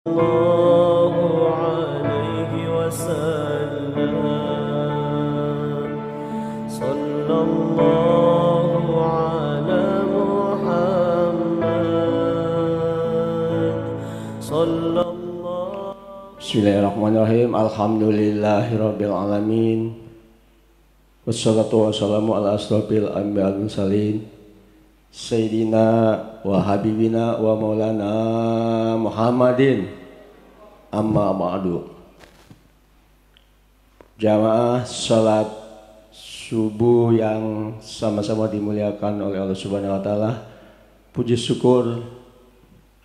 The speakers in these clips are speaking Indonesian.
الله عليه وسلم صلى الله على محمد صلى الله. Bismillahirrahmanirrahim. Alhamdulillahirabbil alamin. Wassalatu wassalamu ala asrofil anbiya wal mursalin Sayyidina wa habibina wa maulana Muhammadin. Amma ba'du. Jamaah salat subuh yang sama-sama dimuliakan oleh Allah Subhanahu wa taala. Puji syukur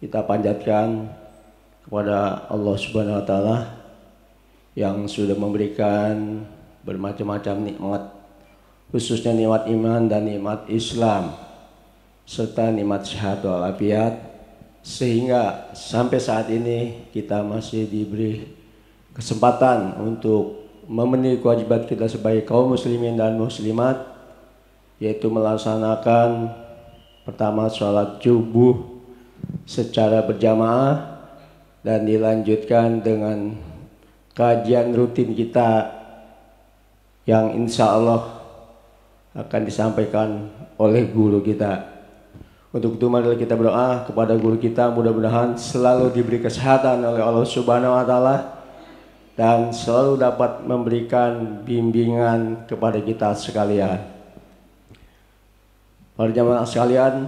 kita panjatkan kepada Allah Subhanahu wa taala yang sudah memberikan bermacam-macam nikmat, khususnya nikmat iman dan nikmat Islam serta nikmat sehat walafiat, sehingga sampai saat ini kita masih diberi kesempatan untuk memenuhi kewajiban kita sebagai kaum muslimin dan muslimat, yaitu melaksanakan pertama sholat subuh secara berjamaah dan dilanjutkan dengan kajian rutin kita yang insya Allah akan disampaikan oleh guru kita. Untuk itu mari kita berdoa kepada guru kita, mudah-mudahan selalu diberi kesehatan oleh Allah Subhanahu wa taala dan selalu dapat memberikan bimbingan kepada kita sekalian. Para jamaah sekalian,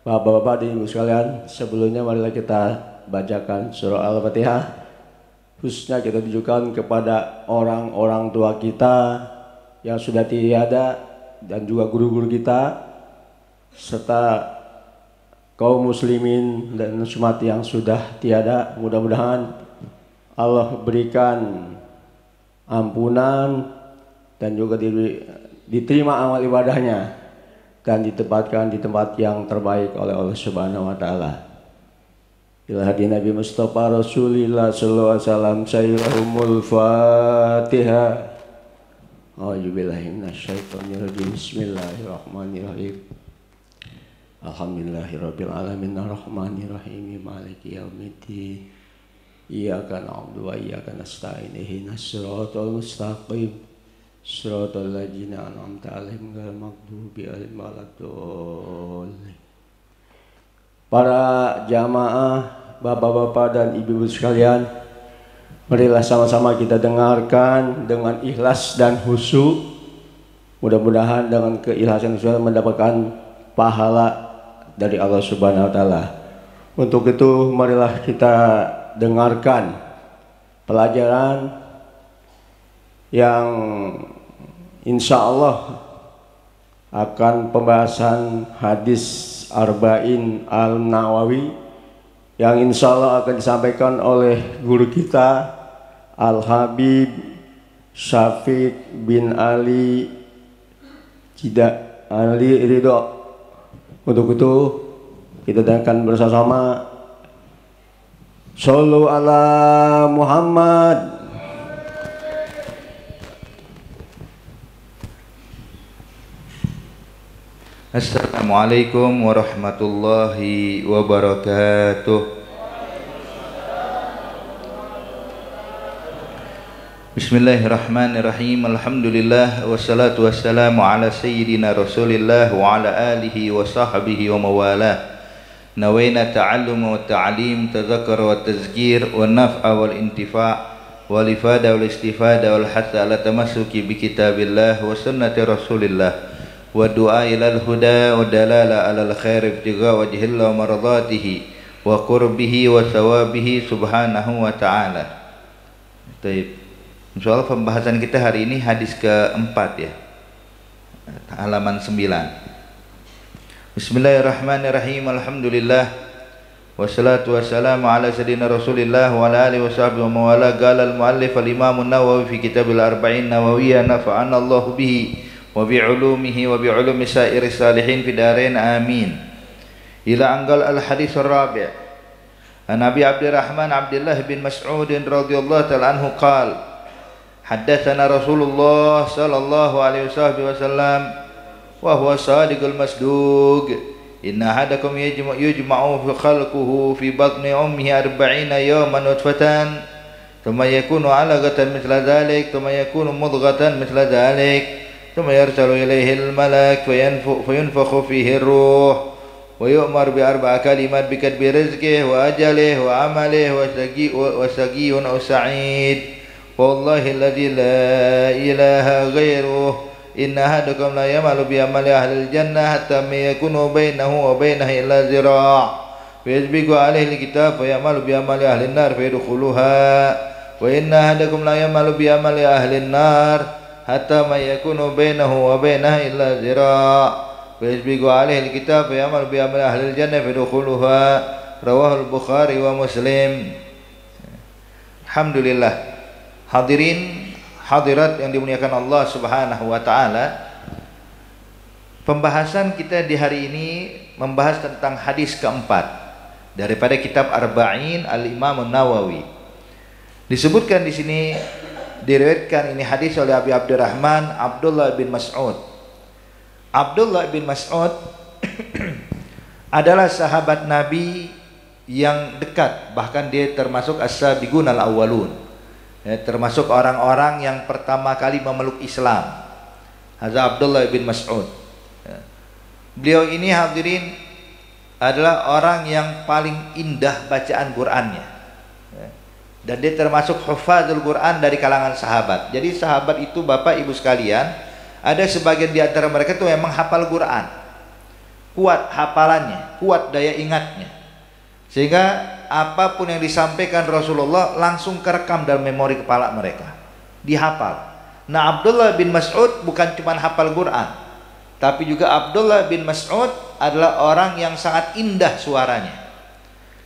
bapak-bapak dan ibu sekalian, sebelumnya marilah kita bacakan surah Al-Fatihah. Khususnya kita tujukan kepada orang-orang tua kita yang sudah tiada dan juga guru-guru kita serta kaum muslimin dan muslimat yang sudah tiada. Mudah-mudahan Allah berikan ampunan dan juga diterima amal ibadahnya dan ditempatkan di tempat yang terbaik oleh Allah Subhanahu wa taala. Ila hadi Nabi Mustafa Rasulillah sallallahu alaihi wasallam. Sayyidul Fatihah. A'udzubillahi minasyaitonirrajim. Bismillahirrahmanirrahim. Alhamdulillahirabbil alamin arrahmanirrahim maliki yaumiddin. Iyyaka na'budu wa iyyaka nasta'in ihdinas siratal mustaqim siratal ladzina an'amta 'alaihim ghairil maghdubi 'alaihim waladdallin. Para jamaah, bapak-bapak dan ibu-ibu sekalian, marilah sama-sama kita dengarkan dengan ikhlas dan khusyuk. Mudah-mudahan dengan keikhlasan kita mendapatkan pahala dari Allah Subhanahu wa taala. Untuk itu marilah kita dengarkan pelajaran yang insya Allah akan pembahasan hadis Arba'in Al-Nawawi yang insya Allah akan disampaikan oleh guru kita Al-Habib Syafiq bin Ali Cida Ali Ridho. Untuk itu kita dengarkan bersama-sama. Shallu ala Muhammad. Assalamualaikum warahmatullahi wabarakatuh. Bismillahirrahmanirrahim. Alhamdulillah wassalatu wassalamu ala sayyidina Rasulillah wa ala alihi wa sahbihi wa mawalah. Nawaina ta'allum wa ta'lim, tadhakkar wa tazkir wa naf'a wal intifa' wal ifada wal istifada wal hatha ala tamassuki bi kitabillah wa sunnati Rasulillah wa du'a ilal huda wa dalala alal khair ibtigha wajhillah wa maradatihi wa qurbihi wa sawabihi subhanahu wa ta'ala. Baik. Insyaallah pembahasan kita hari ini hadis keempat ya, halaman 9. Bismillahirrahmanirrahim. Alhamdulillah wassalatu wassalamu ala sayyidina Rasulillah wa ala alihi washabbihi wa mawala. Qala al-muallif al-imam an-Nawawi fi kitab al-arba'in nawawiyah nafa'ana Allah bihi wa bi'ulumihi wa bi'ulumi sairi salihin fi darain amin. Ila anggal al-hadis ar-rabi'. An Abi Abdurrahman Abdullah bin Mas'ud radhiyallahu ta'ala anhu qala haddatsana Rasulullah sallallahu alaihi wasallam wa huwa sadiqul masduq Inna ahadakum yujma'u fi khalquhu fi batni ummihi 40 yawman nutfatan thumma yakunu 'alaqatan mithla dhalik thumma yakunu mudghatan mithla dhalik thumma yarsalu ilayhi al-malak fayunfakhu fihi ar-ruh wa yu'mar bi 4 kalimat bi katbi rizqihi wa ajalihi wa 'amalihi wa sagiyyun aw sa'id wallahi alladzi la ilaha ghairuhu inna ahadakum la yamalu bi amali ahli al-jannah hatta ma yakunu bainahu wa bainaha illa zira' fa yasbiqu alayhi al-kitab fa yamalu bi amali ahli an-nar fa yadkhuluha wa inna ahadakum la yamalu bi amali ahli an-nar hatta ma yakunu bainahu wa bainaha illa zira' fa yasbiqu alayhi al-kitab fa yamalu bi amali ahli al-jannah fa yadkhuluha rawahu al-Bukhari wa Muslim. Alhamdulillah, hadirin hadirat yang dimuliakan Allah Subhanahu wa taala. Pembahasan kita di hari ini membahas tentang hadis keempat daripada kitab Arba'in Al-Imam An-Nawawi. Disebutkan di sini, diriwayatkan ini hadis oleh Abi Abdurrahman Abdullah bin Mas'ud. Abdullah bin Mas'ud adalah sahabat Nabi yang dekat, bahkan dia termasuk as-sabiqun al-awwalun. Ya, termasuk orang-orang yang pertama kali memeluk Islam. Hadza Abdullah bin Mas'ud. Ya. Beliau ini hadirin adalah orang yang paling indah bacaan Qur'annya. Ya. Dan dia termasuk hufadzul Qur'an dari kalangan sahabat. Jadi sahabat itu Bapak Ibu sekalian, ada sebagian di antara mereka itu memang hafal Qur'an. Kuat hafalannya, kuat daya ingatnya. Sehingga apapun yang disampaikan Rasulullah langsung kerekam dalam memori kepala mereka, dihafal. Nah, Abdullah bin Mas'ud bukan cuma hafal Quran, tapi juga Abdullah bin Mas'ud adalah orang yang sangat indah suaranya.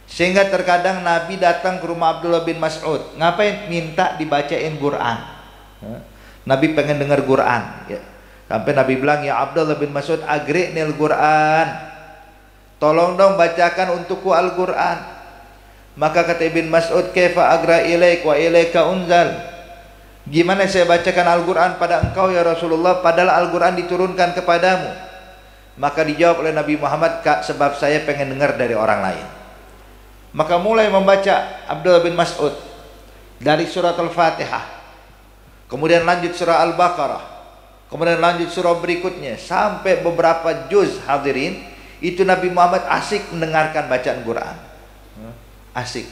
Sehingga terkadang Nabi datang ke rumah Abdullah bin Mas'ud, ngapain? Minta dibacain Quran. Nabi pengen dengar Quran. Ya. Sampai Nabi bilang, ya Abdullah bin Mas'ud, agri'nil Quran. Tolong dong bacakan untukku Al-Quran. Maka kata Ibn Mas'ud, kaifa agra ilaik wa ilaika unzal. Gimana saya bacakan Al-Quran pada engkau ya Rasulullah, padahal Al-Quran diturunkan kepadamu. Maka dijawab oleh Nabi Muhammad, Kak, sebab saya pengen dengar dari orang lain. Maka mulai membaca Abdullah bin Mas'ud dari surat Al-Fatihah, kemudian lanjut surah Al-Baqarah, kemudian lanjut surah berikutnya sampai beberapa juz. Hadirin, itu Nabi Muhammad asik mendengarkan bacaan Quran, asik,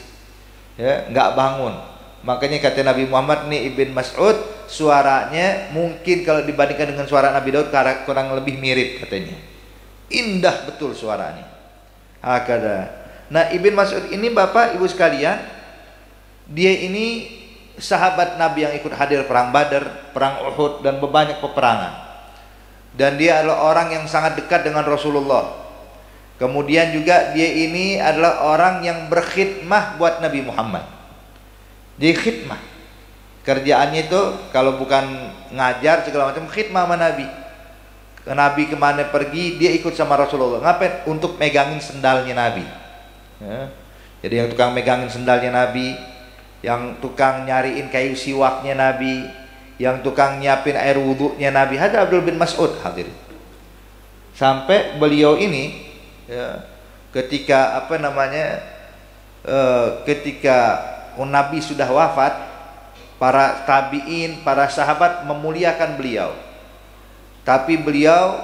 ya, nggak bangun. Makanya kata Nabi Muhammad nih, Ibn Mas'ud suaranya mungkin kalau dibandingkan dengan suara Nabi Daud kurang lebih mirip katanya, indah betul suaranya. Hakada. Nah, Ibn Mas'ud ini Bapak Ibu sekalian, dia ini sahabat Nabi yang ikut hadir perang Badar, perang Uhud dan banyak peperangan. Dan dia adalah orang yang sangat dekat dengan Rasulullah. Kemudian juga dia ini adalah orang yang berkhidmah buat Nabi Muhammad. Dia khidmah. Kerjaannya itu kalau bukan ngajar segala macam, khidmah sama Nabi. Nabi kemana pergi, dia ikut sama Rasulullah. Ngapain? Untuk megangin sendalnya Nabi. Ya. Jadi yang tukang megangin sendalnya Nabi, yang tukang nyariin kayu siwaknya Nabi, yang tukang nyiapin air wudhunya Nabi. Ada Abdul bin Mas'ud hadir. Sampai beliau ini, ya, ketika ketika Nabi sudah wafat, para tabi'in, para sahabat memuliakan beliau. Tapi beliau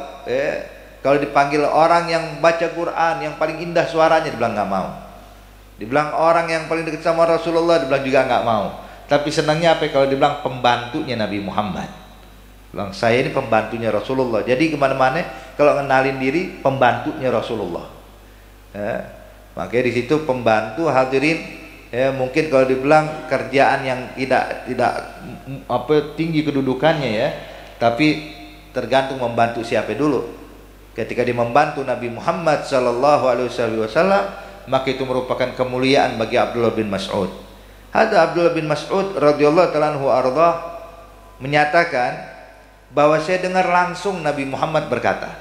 kalau dipanggil orang yang baca Quran yang paling indah suaranya, dibilang nggak mau. Dibilang orang yang paling dekat sama Rasulullah, dibilang juga nggak mau. Tapi senangnya apa? Kalau dibilang pembantunya Nabi Muhammad, bilang saya ini pembantunya Rasulullah. Jadi kemana-mana kalau ngenalin diri, pembantunya Rasulullah. Ya, makanya di situ pembantu hadirin, ya, mungkin kalau dibilang kerjaan yang tidak tinggi kedudukannya, ya, tapi tergantung membantu siapa dulu. Ketika dia membantu Nabi Muhammad SAW, maka itu merupakan kemuliaan bagi Abdullah bin Mas'ud. Ada Abdullah bin Mas'ud radhiyallahu ta'ala anhu ardah menyatakan bahwa saya dengar langsung Nabi Muhammad berkata,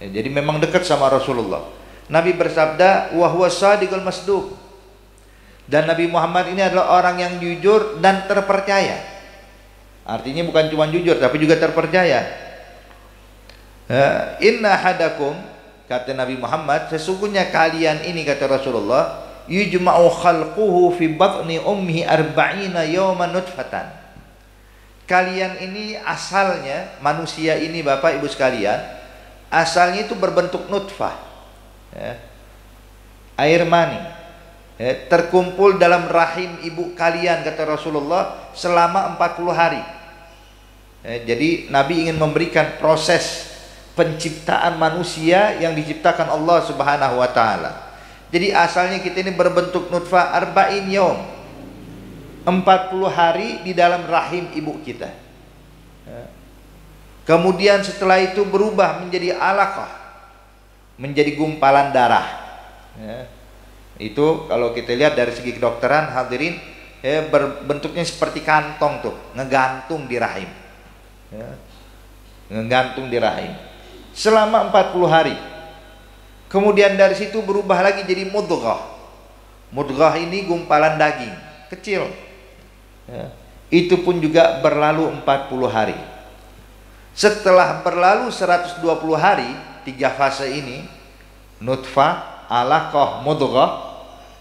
ya, jadi memang dekat sama Rasulullah. Nabi bersabda, wa huwa shadiqul masduq. Dan Nabi Muhammad ini adalah orang yang jujur dan terpercaya. Artinya bukan cuma jujur tapi juga terpercaya. Inna hadakum, kata Nabi Muhammad, sesungguhnya kalian ini, kata Rasulullah, yujma'u khalquhu fi batni ummihi arba'ina yawman nutfatan. Kalian ini asalnya, manusia ini Bapak Ibu sekalian, asalnya itu berbentuk nutfah, ya, air mani, ya, terkumpul dalam rahim ibu kalian, kata Rasulullah, selama 40 hari. Ya, jadi Nabi ingin memberikan proses penciptaan manusia yang diciptakan Allah Subhanahu wa taala. Jadi asalnya kita ini berbentuk nutfah arba'in yaum, 40 hari di dalam rahim ibu kita. Kemudian setelah itu berubah menjadi alaqah, menjadi gumpalan darah. Itu kalau kita lihat dari segi kedokteran hadirin, berbentuknya seperti kantong tuh, ngegantung di rahim. Ngegantung di rahim selama 40 hari. Kemudian dari situ berubah lagi jadi mudghah. Mudghah ini gumpalan daging kecil, ya. Itu pun juga berlalu 40 hari. Setelah berlalu 120 hari, 3 fase ini, nutfah, alaqah, mudghah.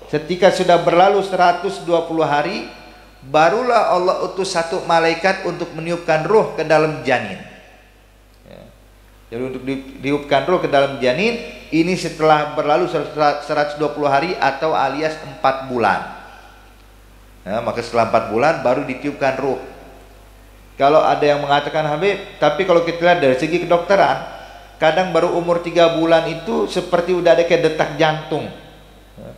Ketika sudah berlalu 120 hari, barulah Allah utus satu malaikat untuk meniupkan ruh ke dalam janin. Jadi untuk ditiupkan ruh ke dalam janin ini setelah berlalu 120 hari atau alias 4 bulan. Ya, maka setelah 4 bulan baru ditiupkan ruh. Kalau ada yang mengatakan Habib, tapi kalau kita lihat dari segi kedokteran, kadang baru umur 3 bulan itu seperti udah ada kayak detak jantung. Ya,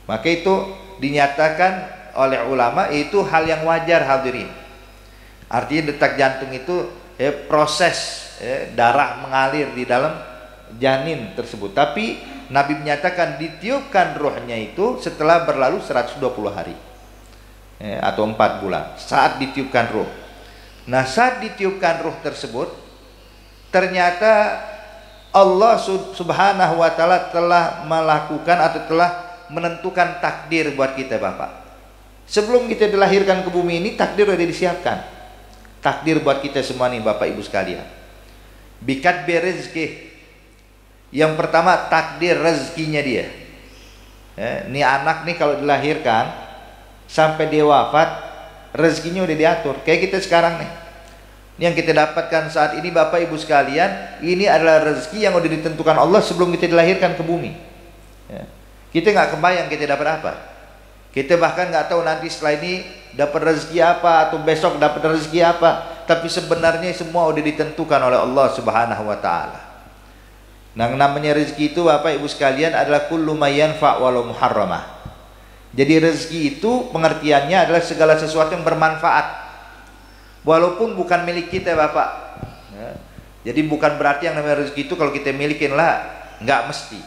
maka itu dinyatakan oleh ulama itu hal yang wajar hadirin. Artinya detak jantung itu proses darah mengalir di dalam janin tersebut. Tapi Nabi menyatakan ditiupkan ruhnya itu setelah berlalu 120 hari atau 4 bulan saat ditiupkan ruh. Nah, saat ditiupkan ruh tersebut ternyata Allah Subhanahu wa taala telah melakukan atau telah menentukan takdir buat kita Bapak. Sebelum kita dilahirkan ke bumi ini, takdir sudah disiapkan. Takdir buat kita semua nih Bapak Ibu sekalian. Bikat berezki. Yang pertama takdir rezekinya dia. Ini anak nih kalau dilahirkan sampai dia wafat, rezekinya udah diatur. Kayak kita sekarang nih. Ini yang kita dapatkan saat ini Bapak Ibu sekalian, ini adalah rezeki yang udah ditentukan Allah sebelum kita dilahirkan ke bumi. Kita nggak kebayang kita dapat apa. Kita bahkan nggak tahu nanti setelah ini dapat rezeki apa atau besok dapat rezeki apa. Tapi sebenarnya semua udah ditentukan oleh Allah Subhanahu wa taala. Nah, namanya rezeki itu Bapak Ibu sekalian adalah kullu may yanfa' walau muharramah. Jadi rezeki itu pengertiannya adalah segala sesuatu yang bermanfaat walaupun bukan milik kita Bapak. Jadi bukan berarti yang namanya rezeki itu kalau kita milikin lah, nggak mesti.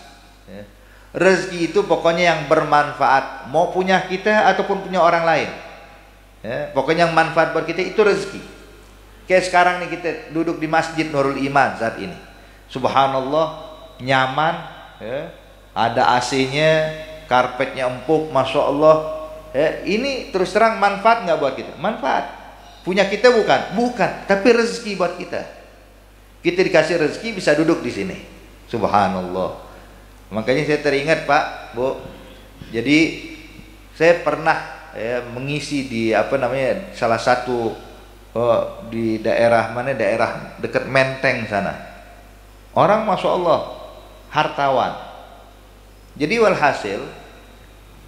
Rezeki itu pokoknya yang bermanfaat, mau punya kita ataupun punya orang lain. Pokoknya yang manfaat buat kita itu rezeki. Kayak sekarang nih kita duduk di Masjid Nurul Iman saat ini. Subhanallah, nyaman, ada AC-nya, karpetnya empuk, masya Allah. Ini terus terang manfaat nggak buat kita? Manfaat. Punya kita bukan? Bukan, tapi rezeki buat kita. Kita dikasih rezeki bisa duduk di sini. Subhanallah. Makanya saya teringat Pak, Bu. Jadi saya pernah mengisi di salah satu di daerah mana, daerah dekat Menteng sana. Orang masya Allah hartawan. Jadi walhasil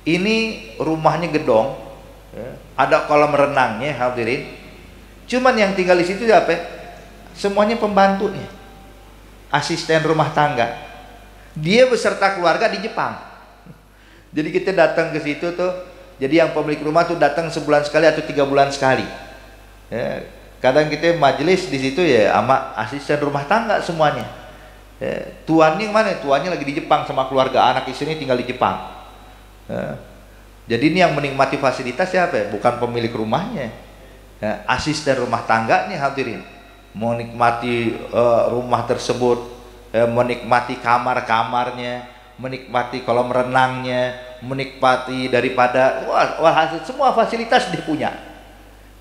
ini rumahnya gedong, ada kolam renangnya hadirin. Cuman yang tinggal di situ siapa? Semuanya pembantunya, asisten rumah tangga. Dia beserta keluarga di Jepang. Jadi kita datang ke situ tuh, jadi yang pemilik rumah tuh datang sebulan sekali atau 3 bulan sekali. Kadang kita majelis di situ ya sama asisten rumah tangga semuanya. Tuannya yang mana? Tuannya lagi di Jepang sama keluarga, anak istrinya tinggal di Jepang. Jadi ini yang menikmati fasilitas siapa? Bukan pemilik rumahnya, asisten rumah tangganya hadirin. Menikmati rumah tersebut, menikmati kamar-kamarnya, menikmati kolam renangnya, menikmati daripada hasil semua fasilitas dia punya.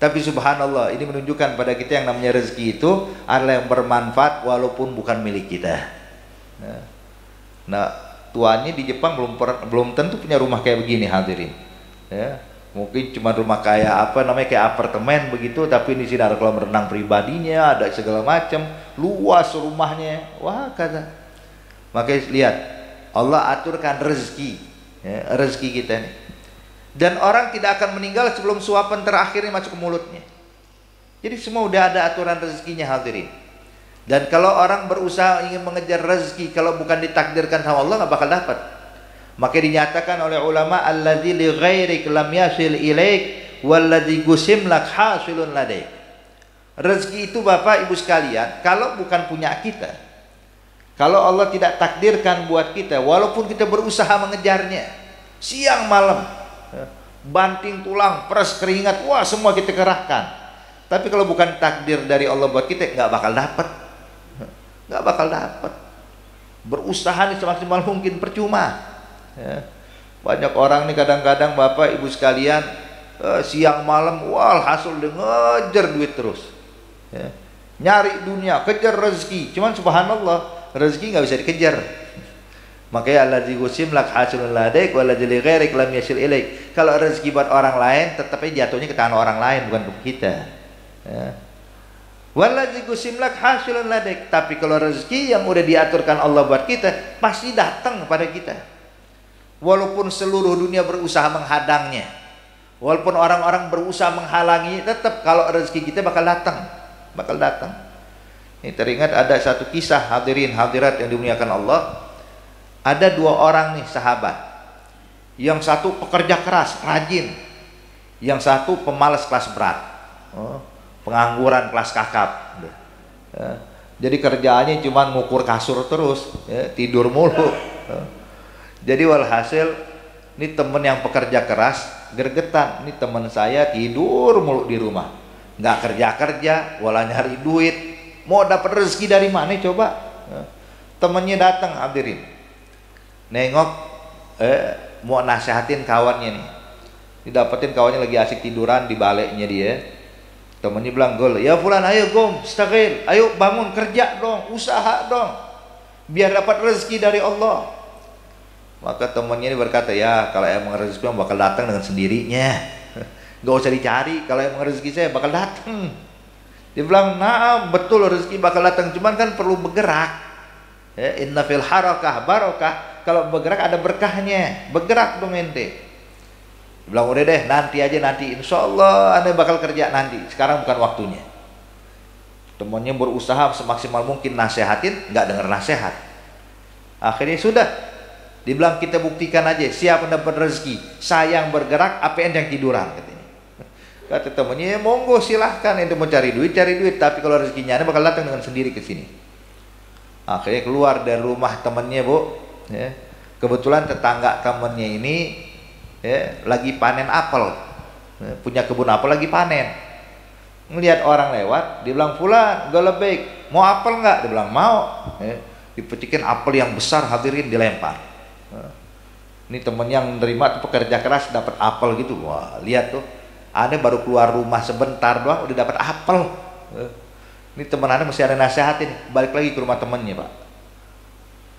Tapi subhanallah, ini menunjukkan pada kita yang namanya rezeki itu adalah yang bermanfaat walaupun bukan milik kita. Nah, tuannya di Jepang belum tentu punya rumah kayak begini hadirin. Ya, mungkin cuma rumah kayak apa namanya kayak apartemen begitu, tapi di sini ada kolam renang pribadinya, ada segala macam, luas rumahnya. Wah, kata. Makanya lihat, Allah aturkan rezeki, ya, rezeki kita nih. Dan orang tidak akan meninggal sebelum suapan terakhirnya masuk ke mulutnya. Jadi semua udah ada aturan rezekinya hadirin. Dan kalau orang berusaha ingin mengejar rezeki, kalau bukan ditakdirkan sama Allah nggak bakal dapat. Maka dinyatakan oleh ulama, alladzi li ghairik lam yasil ilaik walladzi gusim lak hasilun ladaik. Rezeki itu Bapak Ibu sekalian, kalau bukan punya kita, kalau Allah tidak takdirkan buat kita, walaupun kita berusaha mengejarnya siang malam, banting tulang, peras keringat, wah semua kita kerahkan, tapi kalau bukan takdir dari Allah buat kita, nggak bakal dapat. Nggak bakal dapat. Berusaha nih semaksimal mungkin percuma. Ya. Banyak orang nih kadang-kadang Bapak Ibu sekalian siang malam wah hasil dia ngejar duit terus. Ya. Nyari dunia, kejar rezeki. Cuman subhanallah rezeki nggak bisa dikejar. Makanya alladzi gusim lak hasilun ladaik waladzi li ghairik lam yasil ilaik. Kalau rezeki buat orang lain tetapnya jatuhnya ke tangan orang lain bukan ke kita. Ya. Waladzi gusimlak hasilun ladek. Tapi kalau rezeki yang udah diaturkan Allah buat kita pasti datang pada kita. Walaupun seluruh dunia berusaha menghadangnya, walaupun orang-orang berusaha menghalangi, tetap kalau rezeki kita bakal datang, bakal datang. Ini teringat ada satu kisah hadirin hadirat yang dimuliakan Allah. Ada dua orang nih sahabat. Yang satu pekerja keras, rajin. Yang satu pemalas kelas berat. Pengangguran kelas kakap. Ya. Jadi kerjaannya cuma ngukur kasur terus, ya, tidur mulu. Ya. Jadi walhasil ini temen yang pekerja keras gergetan, ini temen saya tidur mulu di rumah, nggak kerja wala nyari duit, mau dapat rezeki dari mana coba. Ya. Temennya datang hadirin, nengok mau nasehatin kawannya nih, didapetin kawannya lagi asik tiduran di baliknya dia. Temannya bilang, "Gol, ya fulan, ayo gom, stagil, ayo bangun kerja dong, usaha dong, biar dapat rezeki dari Allah." Maka temannya ini berkata, "Ya kalau emang rezeki bakal datang dengan sendirinya, gak usah dicari. Kalau emang rezeki saya bakal datang." Dia bilang, "Nah betul rezeki bakal datang, cuman kan perlu bergerak. Ya, inna fil harakah barokah. Kalau bergerak ada berkahnya, bergerak dong ente." Bilang udah deh nanti aja, nanti insya Allah anda bakal kerja nanti, sekarang bukan waktunya. Temannya berusaha semaksimal mungkin nasehatin, nggak dengar nasihat. Akhirnya sudah dibilang kita buktikan aja siapa dapat rezeki, saya yang bergerak apa yang tiduran katanya. Kata temannya, ya monggo silahkan ente mau cari duit, tapi kalau rezekinya anda bakal datang dengan sendiri ke sini. Akhirnya keluar dari rumah temannya bu, ya. Kebetulan tetangga temannya ini ya, lagi panen apel, ya, punya kebun apel lagi panen. Ngelihat orang lewat, dia bilang, "Fulan, gak lebih, mau apel nggak?" Dia bilang mau. Ya, dipetikin apel yang besar hadirin dilempar. Ya, ini temen yang menerima tuh pekerja keras dapat apel gitu. Wah lihat tuh, aneh baru keluar rumah sebentar doang udah dapat apel. Ya, ini temen aneh mesti ada nasihatin, balik lagi ke rumah temennya pak.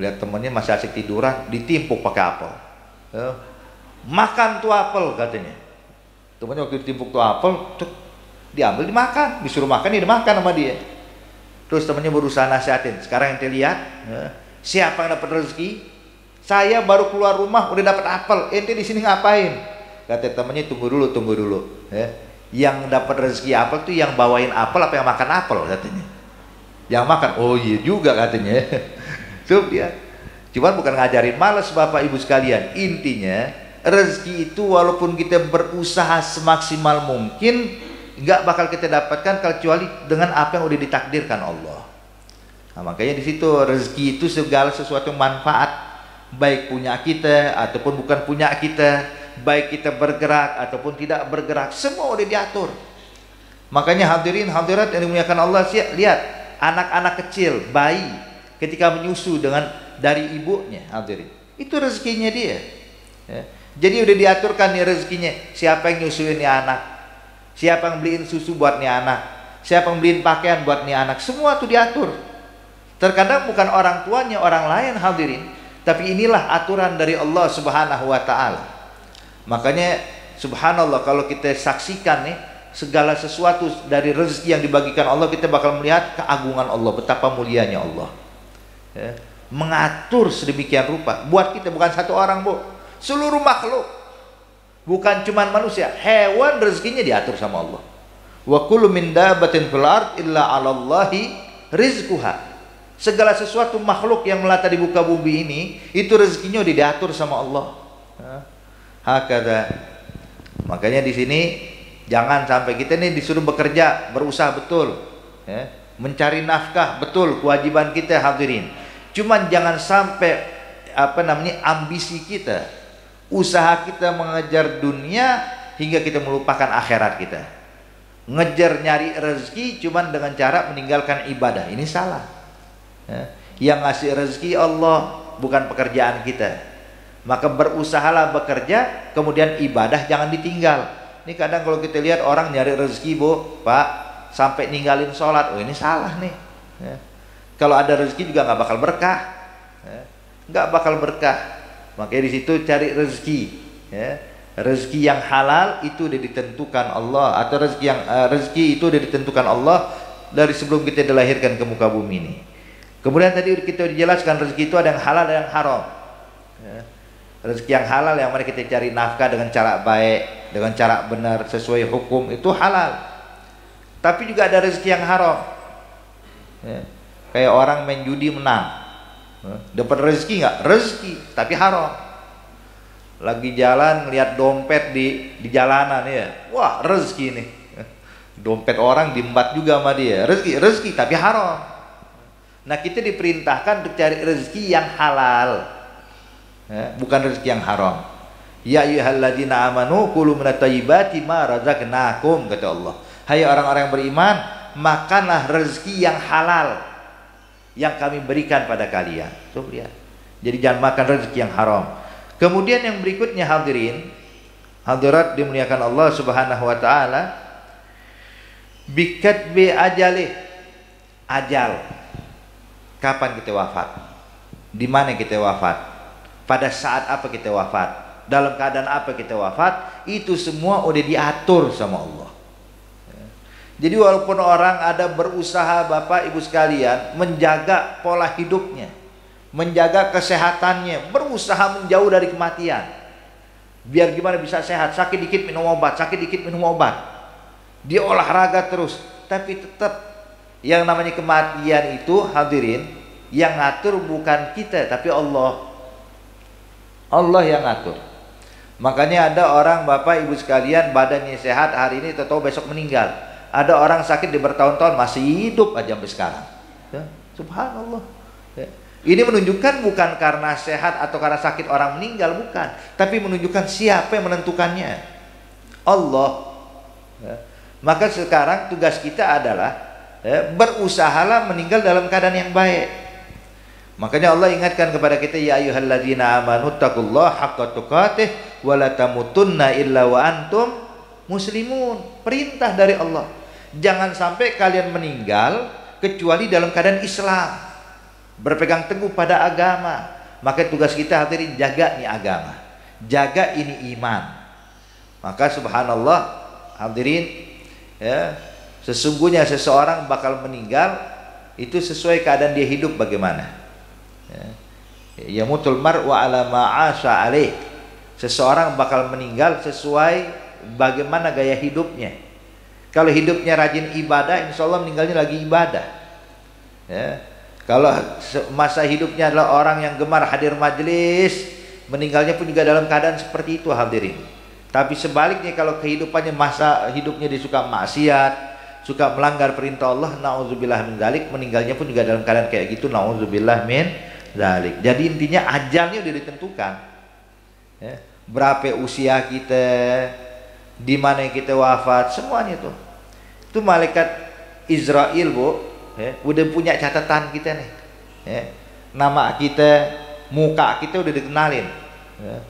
Lihat temennya masih asik tiduran, ditimpuk pakai apel. Ya, makan tuh apel katanya. Temennya waktu ditimpuk tuh apel, diambil dimakan, disuruh makan dia dimakan sama dia. Terus temennya berusaha nasihatin, sekarang ente lihat, ya, siapa yang dapat rezeki? Saya baru keluar rumah udah dapat apel, ente di sini ngapain? Kata temennya, tunggu dulu. Ya. Yang dapat rezeki apel tuh yang bawain apel apa yang makan apel katanya. Yang makan, oh iya juga katanya. Tuh dia. Cuman bukan ngajarin malas Bapak Ibu sekalian, intinya rezeki itu walaupun kita berusaha semaksimal mungkin nggak bakal kita dapatkan kecuali dengan apa yang udah ditakdirkan Allah. Nah, makanya di situ rezeki itu segala sesuatu manfaat, baik punya kita ataupun bukan punya kita, baik kita bergerak ataupun tidak bergerak, semua udah diatur. Makanya hadirin hadirat yang dimuliakan Allah, lihat anak-anak kecil, bayi ketika menyusu dari ibunya, hadirin, itu rezekinya dia. Ya. Jadi udah diaturkan nih rezekinya, siapa yang nyusuin nih anak, siapa yang beliin susu buat nih anak, siapa yang beliin pakaian buat nih anak, semua tuh diatur. Terkadang bukan orang tuanya, orang lain hadirin, Tapi inilah aturan dari Allah Subhanahu wa taala. Makanya subhanallah, kalau kita saksikan nih segala sesuatu dari rezeki yang dibagikan Allah, kita bakal melihat keagungan Allah, betapa mulianya Allah. Ya. Mengatur sedemikian rupa buat kita, bukan satu orang, Bu. Seluruh makhluk. Bukan cuma manusia, hewan rezekinya diatur sama Allah. Wa kullu min dabbatin fil ard illa 'alallahi rizquha. Segala sesuatu makhluk yang melata di muka bumi ini, itu rezekinya udah diatur sama Allah. Hakada. Makanya di sini jangan sampai kita nih disuruh bekerja, berusaha betul, ya, mencari nafkah betul, kewajiban kita hadirin. Cuman jangan sampai ambisi kita, usaha kita mengejar dunia hingga kita melupakan akhirat kita. Ngejar nyari rezeki cuman dengan cara meninggalkan ibadah, ini salah. Ya. Yang ngasih rezeki Allah, bukan pekerjaan kita. Maka berusahalah bekerja, kemudian ibadah jangan ditinggal. Ini kadang kalau kita lihat orang nyari rezeki, Bu, Pak, sampai ninggalin sholat, oh ini salah nih. Ya. Kalau ada rezeki juga nggak bakal berkah, ya. Nggak bakal berkah. Makanya di situ cari rezeki. Ya. Rezeki yang halal itu udah ditentukan Allah, atau rezeki itu udah ditentukan Allah dari sebelum kita dilahirkan ke muka bumi ini. Kemudian tadi kita dijelaskan rezeki itu ada yang halal, ada yang haram. Ya. Rezeki yang halal yang mana kita cari nafkah dengan cara baik, dengan cara benar, sesuai hukum, itu halal. Tapi juga ada rezeki yang haram. Ya. Kayak orang main judi menang, dapat rezeki nggak? Rezeki, tapi haram. Lagi jalan lihat dompet di jalanan, ya, wah rezeki nih. Dompet orang diembat juga sama dia, rezeki tapi haram. Nah, kita diperintahkan untuk cari rezeki yang halal, ya, bukan rezeki yang haram. Ya ayyuhalladzina amanu kulu minat thayyibati ma razaqnakum, kata Allah. Hai orang-orang yang beriman, makanlah rezeki yang halal yang kami berikan pada kalian. Tuh lihat. Jadi jangan makan rezeki yang haram. Kemudian yang berikutnya hadirin, hadirat dimuliakan Allah Subhanahu wa taala, bikatbi ajalih, ajal. Kapan kita wafat? Di mana kita wafat? Pada saat apa kita wafat? Dalam keadaan apa kita wafat? Itu semua udah diatur sama Allah. Jadi walaupun orang ada berusaha, Bapak Ibu sekalian, menjaga pola hidupnya, menjaga kesehatannya, berusaha menjauh dari kematian, biar gimana bisa sehat, sakit dikit minum obat, sakit dikit minum obat, dia olahraga terus, tapi tetap yang namanya kematian itu hadirin, yang ngatur bukan kita tapi Allah. Allah yang ngatur. Makanya ada orang, Bapak Ibu sekalian, badannya sehat hari ini, tahu besok meninggal. Ada orang sakit di bertahun-tahun masih hidup aja sampai sekarang. Ya, subhanallah. Ya. Ini menunjukkan bukan karena sehat atau karena sakit orang meninggal, bukan, tapi menunjukkan siapa yang menentukannya, Allah. Ya. Maka sekarang tugas kita adalah, ya, berusahalah meninggal dalam keadaan yang baik. Makanya Allah ingatkan kepada kita, ya ayyuhalladzina amanu taqullaha haqqa tuqatih wa la tamutunna illa wa antum muslimun. Perintah dari Allah, jangan sampai kalian meninggal kecuali dalam keadaan Islam, berpegang teguh pada agama. Maka tugas kita hadirin, jaga nih agama, jaga ini iman. Maka subhanallah hadirin, ya, sesungguhnya seseorang bakal meninggal itu sesuai keadaan dia hidup bagaimana. Ya mutul mar'u ala ma'asha alaih. Seseorang bakal meninggal sesuai bagaimana gaya hidupnya. Kalau hidupnya rajin ibadah, insya Allah meninggalnya lagi ibadah. Ya. Kalau masa hidupnya adalah orang yang gemar hadir majelis, meninggalnya pun juga dalam keadaan seperti itu hadirin. Tapi sebaliknya, kalau kehidupannya masa hidupnya dia suka maksiat, suka melanggar perintah Allah, na'udzubillah min dzalik, meninggalnya pun juga dalam keadaan kayak gitu, na'udzubillah min dzalik. Jadi intinya ajalnya udah ditentukan. Ya. Berapa usia kita, di mana kita wafat, semuanya tuh. Itu malaikat Israel, Bu, ya, udah punya catatan kita nih. Ya. Nama kita, muka kita udah dikenalin. Ya.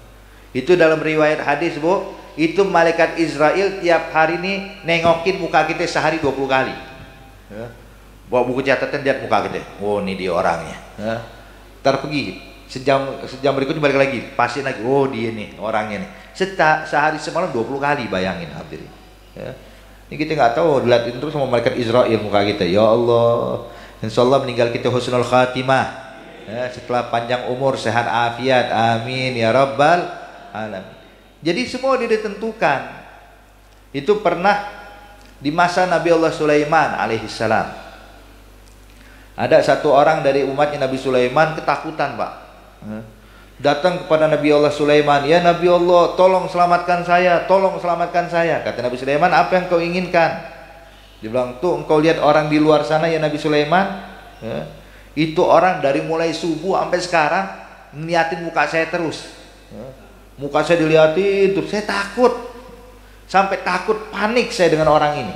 Itu dalam riwayat hadis, Bu, itu malaikat Israel tiap hari nih nengokin muka kita sehari 20 kali. Ya. Bawa buku catatan, lihat muka kita. Oh, ini dia orangnya. Ya. Ntar pergi Sejam berikutnya balik lagi, pastiin lagi, oh dia nih orangnya nih. Sehari semalam 20 kali, bayangin hadirin. Ya. Ini kita nggak tahu, dilihatin terus sama malaikat Israel muka kita. Ya Allah, insya Allah meninggal kita husnul khatimah. Ya, setelah panjang umur, sehat afiat, amin ya rabbal alamin. Jadi semua dia ditentukan. Itu pernah di masa Nabi Allah Sulaiman alaihissalam. Ada satu orang dari umatnya Nabi Sulaiman ketakutan, Pak. Datang kepada Nabi Allah Sulaiman, ya Nabi Allah, tolong selamatkan saya, tolong selamatkan saya. Kata Nabi Sulaiman, apa yang kau inginkan? Dia bilang, tuh engkau lihat orang di luar sana ya Nabi Sulaiman, ya, itu orang dari mulai subuh sampai sekarang ngeliatin muka saya terus, ya. Muka saya dilihatin tuh, saya takut, sampai takut, panik saya dengan orang ini.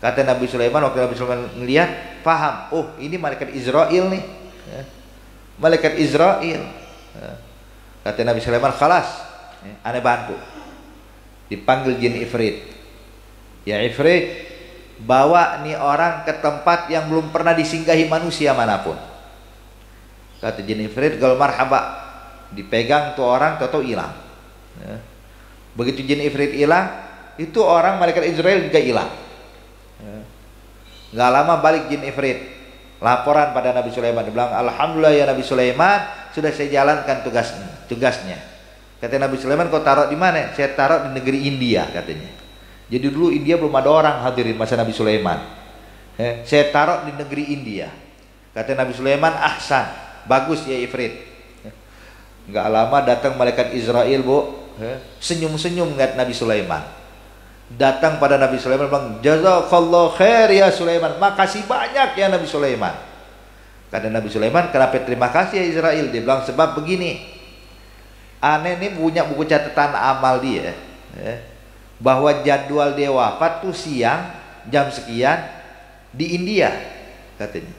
Kata Nabi Sulaiman, waktu Nabi Sulaiman ngeliat, paham, oh ini malaikat Israel nih, ya. Malaikat Israel. Kata Nabi Sulaiman, khalas, aneh bantu. Dipanggil jin Ifrit. Ya Ifrit, bawa nih orang ke tempat yang belum pernah disinggahi manusia manapun. Kata jin Ifrit, gal marhaba. Dipegang tuh orang, tahu hilang. Begitu jin Ifrit hilang, itu orang malaikat Israel juga hilang. Gak lama balik jin Ifrit, laporan pada Nabi Sulaiman. Dia bilang, alhamdulillah ya Nabi Sulaiman, sudah saya jalankan tugasnya. Kata Nabi Sulaiman, kau taruh di mana? Saya taruh di negeri India, katanya. Jadi dulu India belum ada orang, hadirin, masa Nabi Sulaiman. Saya taruh di negeri India. Kata Nabi Sulaiman, ahsan, bagus ya Ifrit. Nggak lama datang malaikat Israel, Bu, senyum-senyum ngeliat Nabi Sulaiman. Datang pada Nabi Sulaiman, bilang, jazakallahu khair ya Sulaiman, makasih banyak ya Nabi Sulaiman. Kata Nabi Sulaiman, kenapa terima kasih ya Israel? Dia bilang, sebab begini, aneh nih punya buku catatan amal dia, bahwa jadwal dia wafat tuh siang jam sekian di India, katanya.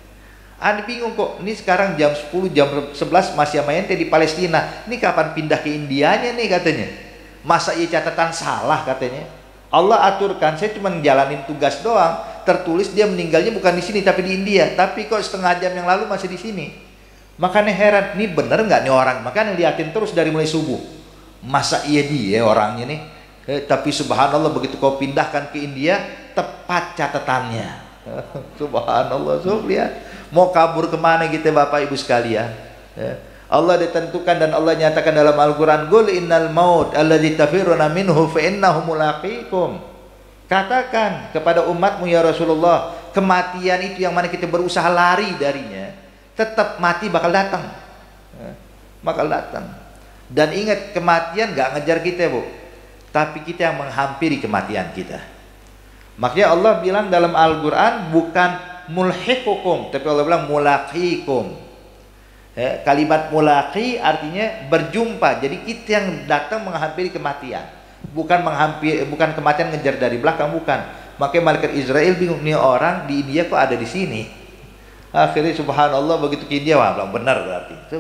Aneh bingung kok, ini sekarang jam 10, jam 11 masih sama ente di Palestina, ini kapan pindah ke Indianya nih, katanya. Masa iya catatan salah, katanya. Allah aturkan, saya cuma jalanin tugas doang. Tertulis dia meninggalnya bukan di sini tapi di India, tapi kok setengah jam yang lalu masih di sini. Makanya heran, ini bener nggak nih orang? Makanya liatin terus dari mulai subuh. Masa iya dia orangnya nih? Tapi subhanallah, begitu kau pindahkan ke India, tepat catatannya. Subhanallah, so lihat. Mau kabur kemana kita Bapak Ibu sekalian? Allah ditentukan dan Allah nyatakan dalam Al-Quran, Qul innal maut alladzi tafiruna minhu fa innahu mulaqikum. Katakan kepada umatmu ya Rasulullah, kematian itu yang mana kita berusaha lari darinya, tetap mati bakal datang. Bakal datang. Dan ingat, kematian gak ngejar kita, Bu, tapi kita yang menghampiri kematian kita. Makanya Allah bilang dalam Al-Quran bukan mulhiqukum, tapi Allah bilang mulaqikum. Kalimat mulaqi artinya berjumpa. Jadi kita yang datang menghampiri kematian, bukan kematian ngejar dari belakang, bukan. Makanya malaikat Israel bingung, nih orang di India kok ada di sini. Akhirnya subhanallah, begitu ke India, wah benar berarti itu.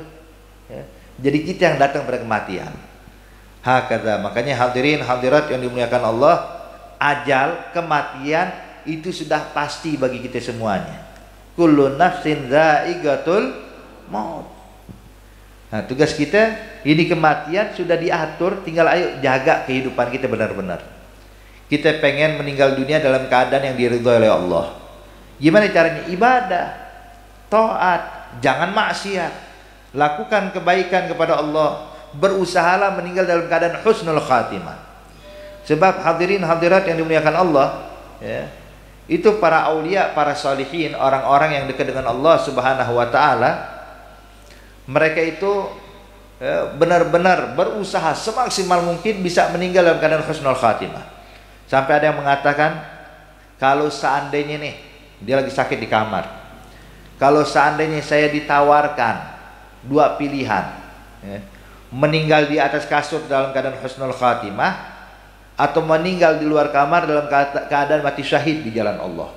Jadi kita yang datang pada kematian. Hakadha. Makanya hadirin hadirat yang dimuliakan Allah, ajal kematian itu sudah pasti bagi kita semuanya. Kullu nafsin dha'iqatul maut. Nah, tugas kita ini, kematian sudah diatur, tinggal ayo jaga kehidupan kita benar-benar. Kita pengen meninggal dunia dalam keadaan yang diridhoi oleh Allah. Gimana caranya? Ibadah, taat, jangan maksiat, lakukan kebaikan kepada Allah, berusahalah meninggal dalam keadaan husnul khatimah. Sebab hadirin hadirat yang dimuliakan Allah, ya, itu para aulia, para salihin, orang-orang yang dekat dengan Allah Subhanahu wa taala, mereka itu benar-benar berusaha semaksimal mungkin bisa meninggal dalam keadaan husnul khatimah. Sampai ada yang mengatakan, kalau seandainya nih dia lagi sakit di kamar, kalau seandainya saya ditawarkan dua pilihan, meninggal di atas kasur dalam keadaan husnul khatimah, atau meninggal di luar kamar dalam keadaan mati syahid di jalan Allah,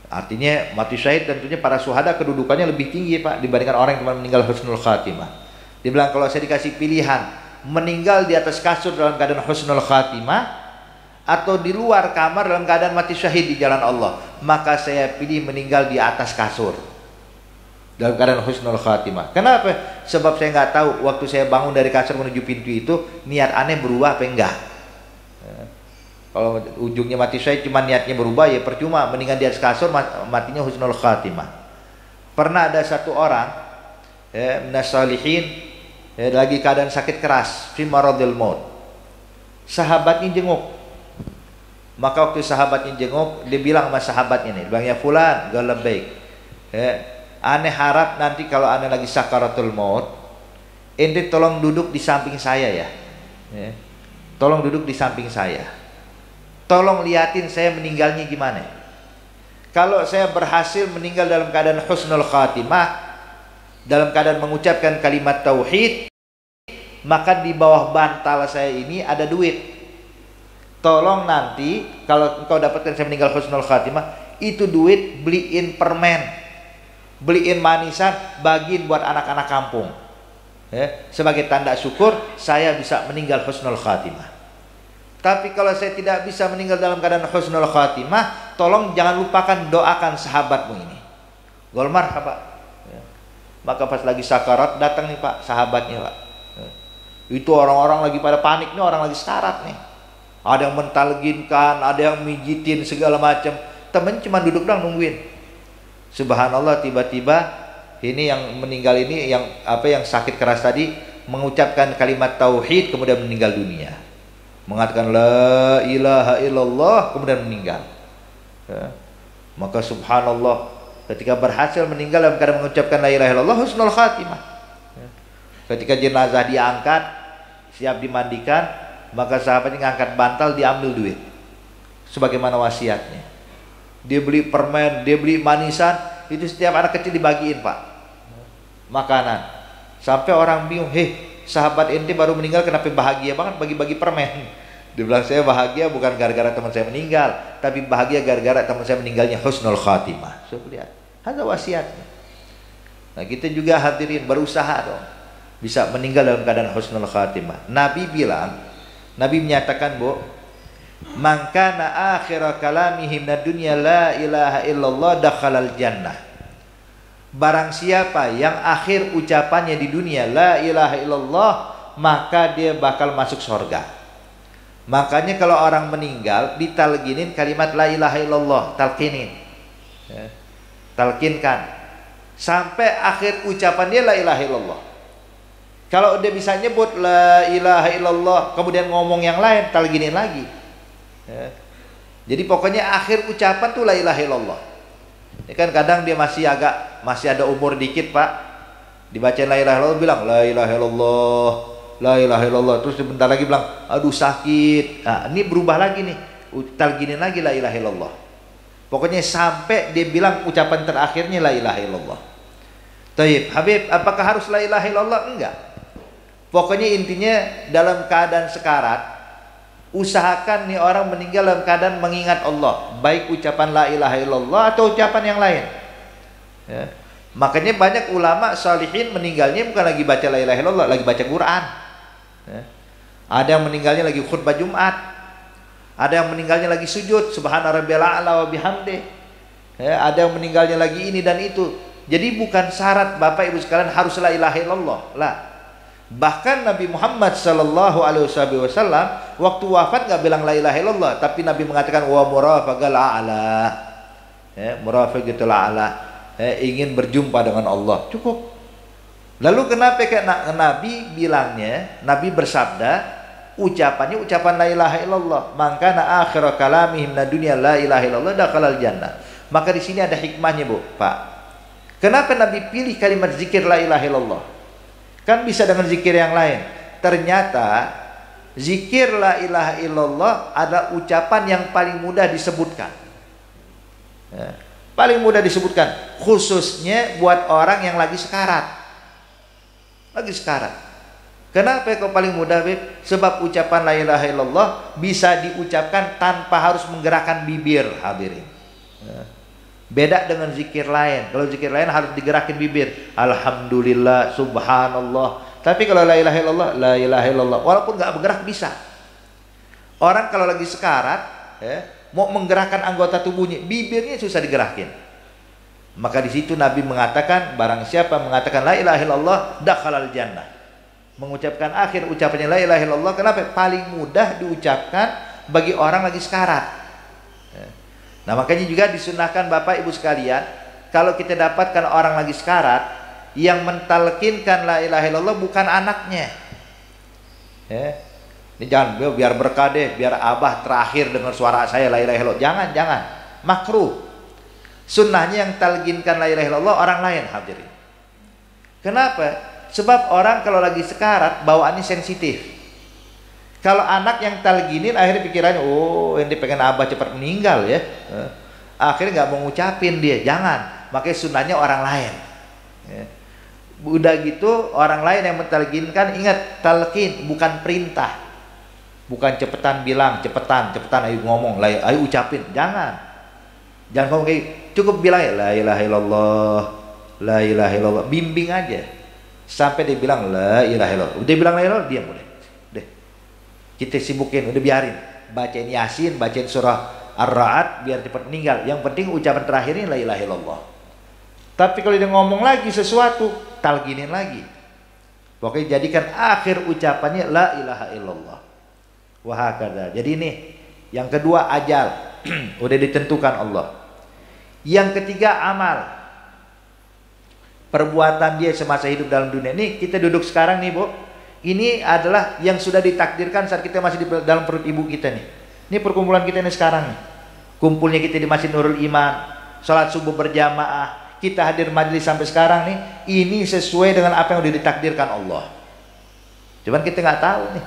artinya mati syahid tentunya para syuhada kedudukannya lebih tinggi, Pak, dibandingkan orang yang cuma meninggal husnul khatimah. Dia bilang, kalau saya dikasih pilihan meninggal di atas kasur dalam keadaan husnul khatimah atau di luar kamar dalam keadaan mati syahid di jalan Allah, maka saya pilih meninggal di atas kasur. dalam keadaan husnul khatimah. Kenapa? Sebab saya nggak tahu waktu saya bangun dari kasur menuju pintu itu niat aneh berubah apa enggak. Kalau ujungnya mati saya cuma niatnya berubah, ya percuma, mendingan di atas kasur matinya husnul khatimah. Pernah ada satu orang minas salihin lagi keadaan sakit keras, fi maradil maut. Sahabatnya jenguk. Maka waktu sahabatnya jenguk, dia bilang sama sahabatnya nih, "Bang ya fulan, gak baik. Aneh harap nanti kalau aneh lagi sakaratul maut, ente tolong duduk di samping saya ya. Tolong duduk di samping saya. Tolong liatin saya meninggalnya gimana. Kalau saya berhasil meninggal dalam keadaan husnul khatimah, dalam keadaan mengucapkan kalimat tauhid, maka di bawah bantal saya ini ada duit. Tolong nanti kalau engkau dapatkan saya meninggal husnul khatimah, itu duit beliin permen, beliin manisan, bagiin buat anak-anak kampung. Sebagai tanda syukur saya bisa meninggal husnul khatimah. Tapi kalau saya tidak bisa meninggal dalam keadaan husnul khatimah, tolong jangan lupakan doakan sahabatmu ini. Gol marhaba. Maka pas lagi sakarat datang nih Pak, sahabatnya Pak. Itu orang-orang lagi pada panik nih, orang lagi sekarat nih. Ada yang mentalginkan, ada yang mijitin segala macam. Temen cuma duduk doang nungguin. Subhanallah, tiba-tiba ini yang meninggal ini yang sakit keras tadi mengucapkan kalimat tauhid kemudian meninggal dunia. Mengatakan la ilaha illallah kemudian meninggal. Maka subhanallah, ketika berhasil meninggal dalam keadaan mengucapkan la ilaha illallah, husnul khatimah. Ketika jenazah diangkat, siap dimandikan, maka sahabatnya ngangkat bantal, diambil duit sebagaimana wasiatnya. Dia beli permen, dia beli manisan, itu setiap anak kecil dibagiin Pak, makanan. Sampai orang bingung, sahabat ente baru meninggal kenapa bahagia banget bagi-bagi permen. Dia bilang, saya bahagia bukan gara-gara teman saya meninggal, tapi bahagia gara-gara teman saya meninggalnya husnul khatimah. So, lihat, ada wasiatnya. Nah kita juga hadirin berusaha dong bisa meninggal dalam keadaan husnul khatimah. Nabi bilang, Nabi menyatakan, Bu, man kana akhir kalamihi minad dunya la ilaha illallah dakhalal jannah. Barang siapa yang akhir ucapannya di dunia la ilaha illallah, maka dia bakal masuk surga. Makanya kalau orang meninggal ditalginin kalimat la ilaha illallah, talqinin. Talqinkan sampai akhir ucapan dia la ilaha illallah. Kalau dia bisa nyebut la ilaha illallah kemudian ngomong yang lain, talginin lagi. Jadi pokoknya akhir ucapan tuh la ilaha illallah. Ini kan kadang dia masih ada umur dikit Pak, dibacain la ilaha illallah, bilang la ilaha illallah, la ilaha illallah, terus sebentar lagi bilang aduh sakit. Nah, ini berubah lagi nih, talginin lagi la ilaha illallah. Pokoknya sampai dia bilang ucapan terakhirnya la ilaha illallah. Taib, Habib, apakah harus la ilaha illallah? Enggak. Pokoknya intinya dalam keadaan sekarat, usahakan nih orang meninggal dalam keadaan mengingat Allah, baik ucapan la ilaha illallah atau ucapan yang lain. Makanya banyak ulama salihin meninggalnya bukan lagi baca la ilaha illallah, lagi baca Quran. Ada yang meninggalnya lagi khutbah Jumat, ada yang meninggalnya lagi sujud subhana rabbiyal a'la wa bihamdih. Ada yang meninggalnya lagi ini dan itu. Jadi bukan syarat Bapak Ibu sekalian harus la ilaha illallah lah. Bahkan Nabi Muhammad sallallahu alaihi wasallam waktu wafat nggak bilang la ilaha illallah, tapi Nabi mengatakan wa murafaqal a'la. Murafaqatul a'la, ingin berjumpa dengan Allah. Cukup. Lalu kenapa kayak Nabi bilangnya, Nabi bersabda, ucapannya ucapan la ilaha illallah. Maka na akhir kalamihim na dunya la ilaha illallah dakhalal jannah. Maka di sini ada hikmahnya, Bu, Pak. Kenapa Nabi pilih kalimat zikir la ilaha illallah? Kan bisa dengan zikir yang lain. Ternyata zikir la ilaha illallah adalah ucapan yang paling mudah disebutkan. Paling mudah disebutkan, khususnya buat orang yang lagi sekarat. Lagi sekarat. Kenapa kok paling mudah, Beb? Sebab ucapan la ilaha illallah bisa diucapkan tanpa harus menggerakkan bibir, hadirin. Beda dengan zikir lain. Kalau zikir lain harus digerakin bibir. Alhamdulillah, subhanallah. Tapi kalau la ilaha illallah, la ilaha illallah, walaupun nggak bergerak bisa. Orang kalau lagi sekarat, mau menggerakkan anggota tubuhnya, bibirnya susah digerakin. Maka di situ Nabi mengatakan, barang siapa mengatakan la ilaha illallah dakhalal jannah. Mengucapkan akhir ucapannya la ilaha illallah, kenapa? Paling mudah diucapkan bagi orang lagi sekarat. Nah, makanya juga disunahkan Bapak Ibu sekalian, kalau kita dapatkan orang lagi sekarat, yang mentalkinkan la ilaha illallah bukan anaknya. Ini jangan biar berkah deh, biar abah terakhir dengar suara saya la ilaha illallah. Jangan, makruh. Sunnahnya yang talginkan la ilaha illallah orang lain, hadirin. Kenapa? Sebab orang kalau lagi sekarat bawaannya sensitif. Kalau anak yang talginin akhirnya pikirannya, oh ini pengen abah cepat meninggal ya. Akhirnya nggak mau ngucapin dia. Jangan. Makanya sunnahnya orang lain. Udah gitu orang lain yang mentalginkan, ingat talqin bukan perintah. Bukan cepetan bilang, cepetan ayo ngomong, ayo ucapin. Jangan ngomong kayak cukup bilang ya la ilaha illallah, la ilaha illallah, bimbing aja sampai dia bilang la ilaha illallah. Udah bilang la ilaha illallah, diam udah. Kita sibukin, udah biarin. Bacain Yasin, bacain surah Ar-Ra'd biar cepat meninggal. Yang penting ucapan terakhirnya la ilaha illallah. Tapi kalau dia ngomong lagi sesuatu, talginin lagi. Pokoknya jadikan akhir ucapannya la ilaha illallah. Wahakadha. Jadi ini yang kedua ajal, udah ditentukan Allah. Yang ketiga amal, perbuatan dia semasa hidup dalam dunia. Ini kita duduk sekarang nih Bu, ini adalah yang sudah ditakdirkan saat kita masih di dalam perut ibu kita nih. Ini perkumpulan kita nih sekarang nih. Kumpulnya kita di Masjid Nurul Iman, sholat subuh berjamaah, kita hadir majelis sampai sekarang nih. Ini sesuai dengan apa yang sudah ditakdirkan Allah. Cuman kita nggak tahu nih.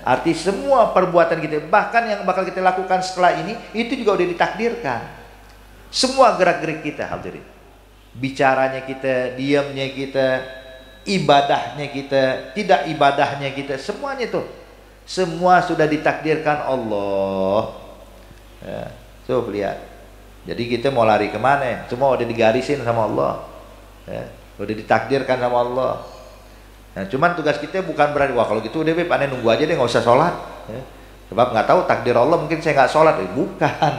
Arti semua perbuatan kita, bahkan yang bakal kita lakukan setelah ini, itu juga udah ditakdirkan. Semua gerak-gerik kita, hadirin. Bicaranya kita, diamnya kita, ibadahnya kita, tidak ibadahnya kita, semuanya itu semua sudah ditakdirkan Allah. Coba lihat. Jadi kita mau lari kemana? Semua udah digarisin sama Allah, udah ditakdirkan sama Allah. Nah, cuman tugas kita bukan berarti wah kalau gitu udah Beb, aneh nunggu aja deh nggak usah sholat. Sebab nggak tahu takdir Allah, mungkin saya nggak sholat. Bukan.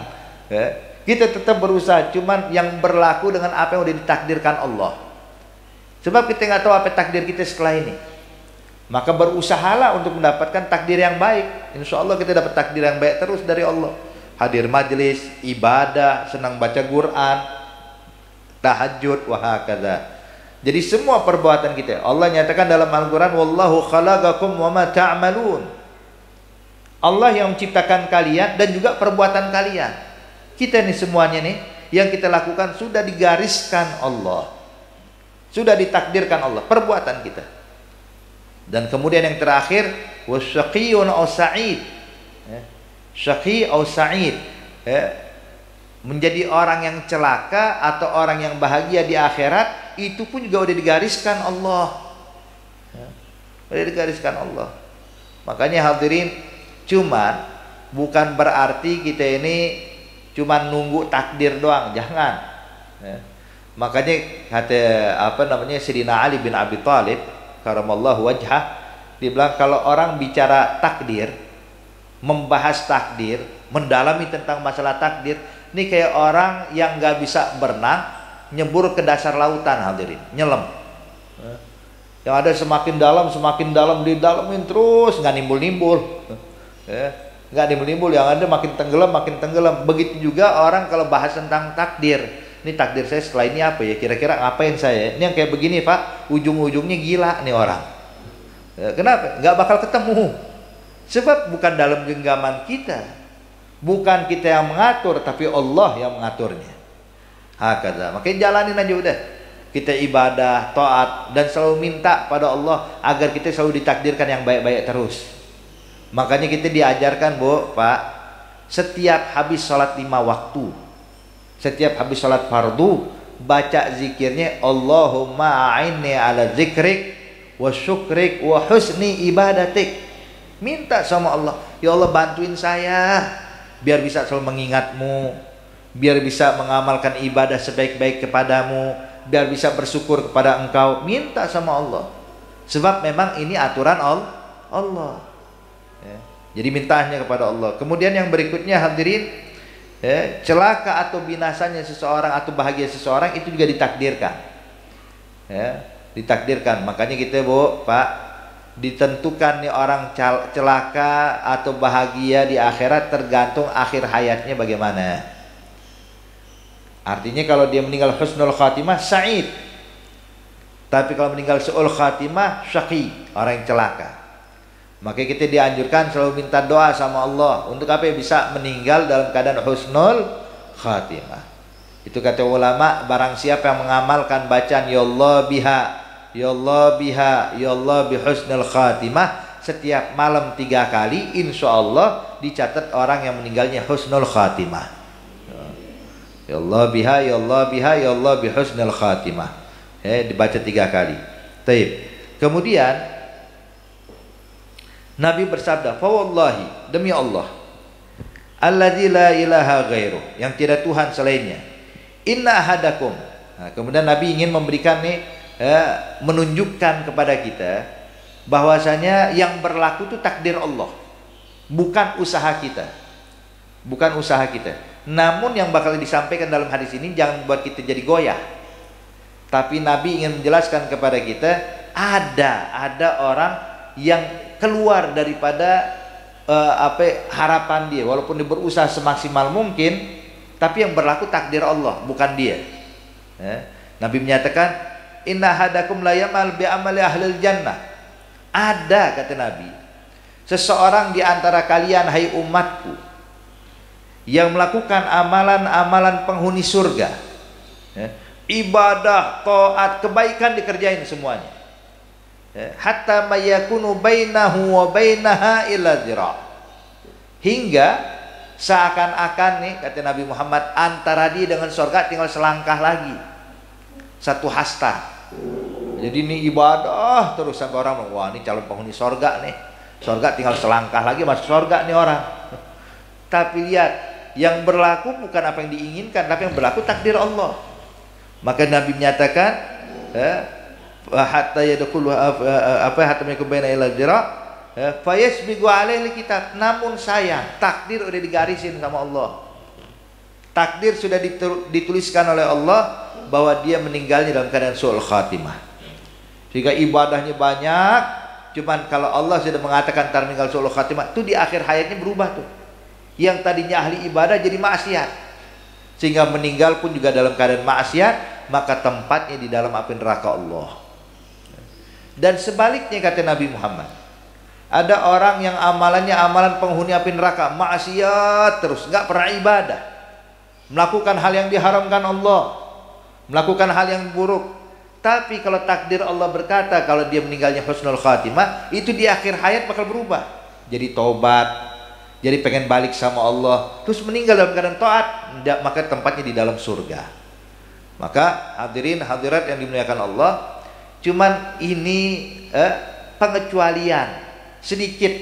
Kita tetap berusaha. Cuman yang berlaku dengan apa yang udah ditakdirkan Allah. Sebab kita nggak tahu apa takdir kita setelah ini. Maka berusahalah untuk mendapatkan takdir yang baik. Insya Allah kita dapat takdir yang baik terus dari Allah. Hadir majelis, ibadah, senang baca Quran, tahajud, wahakadha. Jadi semua perbuatan kita, Allah nyatakan dalam Al-Quran, wallahu khalaqakum wa ma ta'malun. Allah yang menciptakan kalian dan juga perbuatan kalian. Kita nih semuanya nih yang kita lakukan sudah digariskan Allah, sudah ditakdirkan Allah, perbuatan kita. Dan kemudian yang terakhir, wasyaqiyun aw sa'id. Syaqi aw sa'id. Menjadi orang yang celaka atau orang yang bahagia di akhirat, itu pun juga udah digariskan Allah. Udah digariskan Allah. Makanya hadirin, cuman bukan berarti kita ini cuman nunggu takdir doang, jangan. Makanya kata Sayyidina Ali bin Abi Thalib karamallahu wajhah, dia bilang kalau orang bicara takdir, membahas takdir, mendalami tentang masalah takdir, ini kayak orang yang nggak bisa berenang nyebur ke dasar lautan, hadirin, nyelam. Yang ada semakin dalam didalamin terus, nggak nimbul-nimbul, nggak nimbul-nimbul. Yang ada makin tenggelam. Begitu juga orang kalau bahas tentang takdir. Ini takdir saya setelah ini apa ya? Kira-kira ngapain saya? Ini yang kayak begini Pak, ujung-ujungnya gila nih orang. Kenapa? Nggak bakal ketemu. Sebab bukan dalam genggaman kita, bukan kita yang mengatur, tapi Allah yang mengaturnya. Hakadha. Makanya jalanin aja udah. Kita ibadah, taat, dan selalu minta pada Allah agar kita selalu ditakdirkan yang baik-baik terus. Makanya kita diajarkan Bu, Pak, setiap habis sholat 5 waktu, setiap habis sholat fardu, baca zikirnya Allahumma a'inni ala zikrik wa syukrik wa husni ibadatik. Minta sama Allah, ya Allah bantuin saya biar bisa selalu mengingatmu, biar bisa mengamalkan ibadah sebaik-baik kepadamu, biar bisa bersyukur kepada engkau. Minta sama Allah, sebab memang ini aturan Allah. Jadi mintanya kepada Allah. Kemudian yang berikutnya hadirin, Ya, celaka atau binasanya seseorang atau bahagia seseorang itu juga ditakdirkan. Ya, ditakdirkan. Makanya kita Pak, ditentukan nih orang celaka atau bahagia di akhirat tergantung akhir hayatnya bagaimana. Artinya kalau dia meninggal husnul khatimah sa'id. Tapi kalau meninggal su'ul khatimah syaqi, orang yang celaka. Maka kita dianjurkan selalu minta doa sama Allah untuk apa ya, bisa meninggal dalam keadaan husnul khatimah. Itu kata ulama, barang siapa yang mengamalkan bacaan ya Allah biha, ya Allah biha, ya Allah bi husnul khatimah setiap malam 3 kali, insya Allah dicatat orang yang meninggalnya husnul khatimah. Ya Allah biha, ya Allah biha, ya Allah bi husnul khatimah. Dibaca 3 kali. Taib. Kemudian Nabi bersabda, "Fa wallahi, demi Allah, alladzi la ilaha ghairuh, yang tidak Tuhan selainnya. Inna ahadakum." Nah, kemudian Nabi ingin memberikan nih menunjukkan kepada kita bahwasanya yang berlaku itu takdir Allah, bukan usaha kita. Bukan usaha kita. Namun yang bakal disampaikan dalam hadis ini jangan buat kita jadi goyah. Tapi Nabi ingin menjelaskan kepada kita ada orang yang keluar daripada harapan dia, walaupun dia berusaha semaksimal mungkin, tapi yang berlaku takdir Allah, bukan dia. Nabi menyatakan, inna hadakum la yamal bi amali ahlil jannah. Ada, kata Nabi, seseorang di antara kalian, hai umatku, yang melakukan amalan-amalan penghuni surga, ibadah, taat, kebaikan dikerjain semuanya, hatta mayakunu bainahu wa bainaha illa dhira, hingga seakan-akan nih, kata Nabi Muhammad, antara dia dengan surga tinggal selangkah lagi, satu hasta. Jadi ini ibadah terus sampai orang, wah ini calon penghuni surga nih, surga tinggal selangkah lagi masuk surga nih orang. Tapi lihat, yang berlaku bukan apa yang diinginkan, tapi yang berlaku takdir Allah. Maka Nabi menyatakan, hatta yadkhulu hatta yakum baina ila dhira fa yasbiqu alaihi kitab. Namun sayang, takdir udah digarisin sama Allah. Takdir sudah dituliskan oleh Allah bahwa dia meninggalnya dalam keadaan su'ul khatimah. Sehingga ibadahnya banyak, cuman kalau Allah sudah mengatakan tar meninggal su'ul khatimah, itu di akhir hayatnya berubah tuh. Yang tadinya ahli ibadah jadi maksiat, sehingga meninggal pun juga dalam keadaan maksiat, maka tempatnya di dalam api neraka Allah. Dan sebaliknya, kata Nabi Muhammad, ada orang yang amalannya amalan penghuni api neraka, maksiat terus, nggak pernah ibadah, melakukan hal yang diharamkan Allah, melakukan hal yang buruk. Tapi kalau takdir Allah berkata kalau dia meninggalnya husnul khatimah, itu di akhir hayat bakal berubah, jadi tobat, jadi pengen balik sama Allah, terus meninggal dalam keadaan taat, maka tempatnya di dalam surga. Maka hadirin hadirat yang dimuliakan Allah, cuman ini pengecualian sedikit.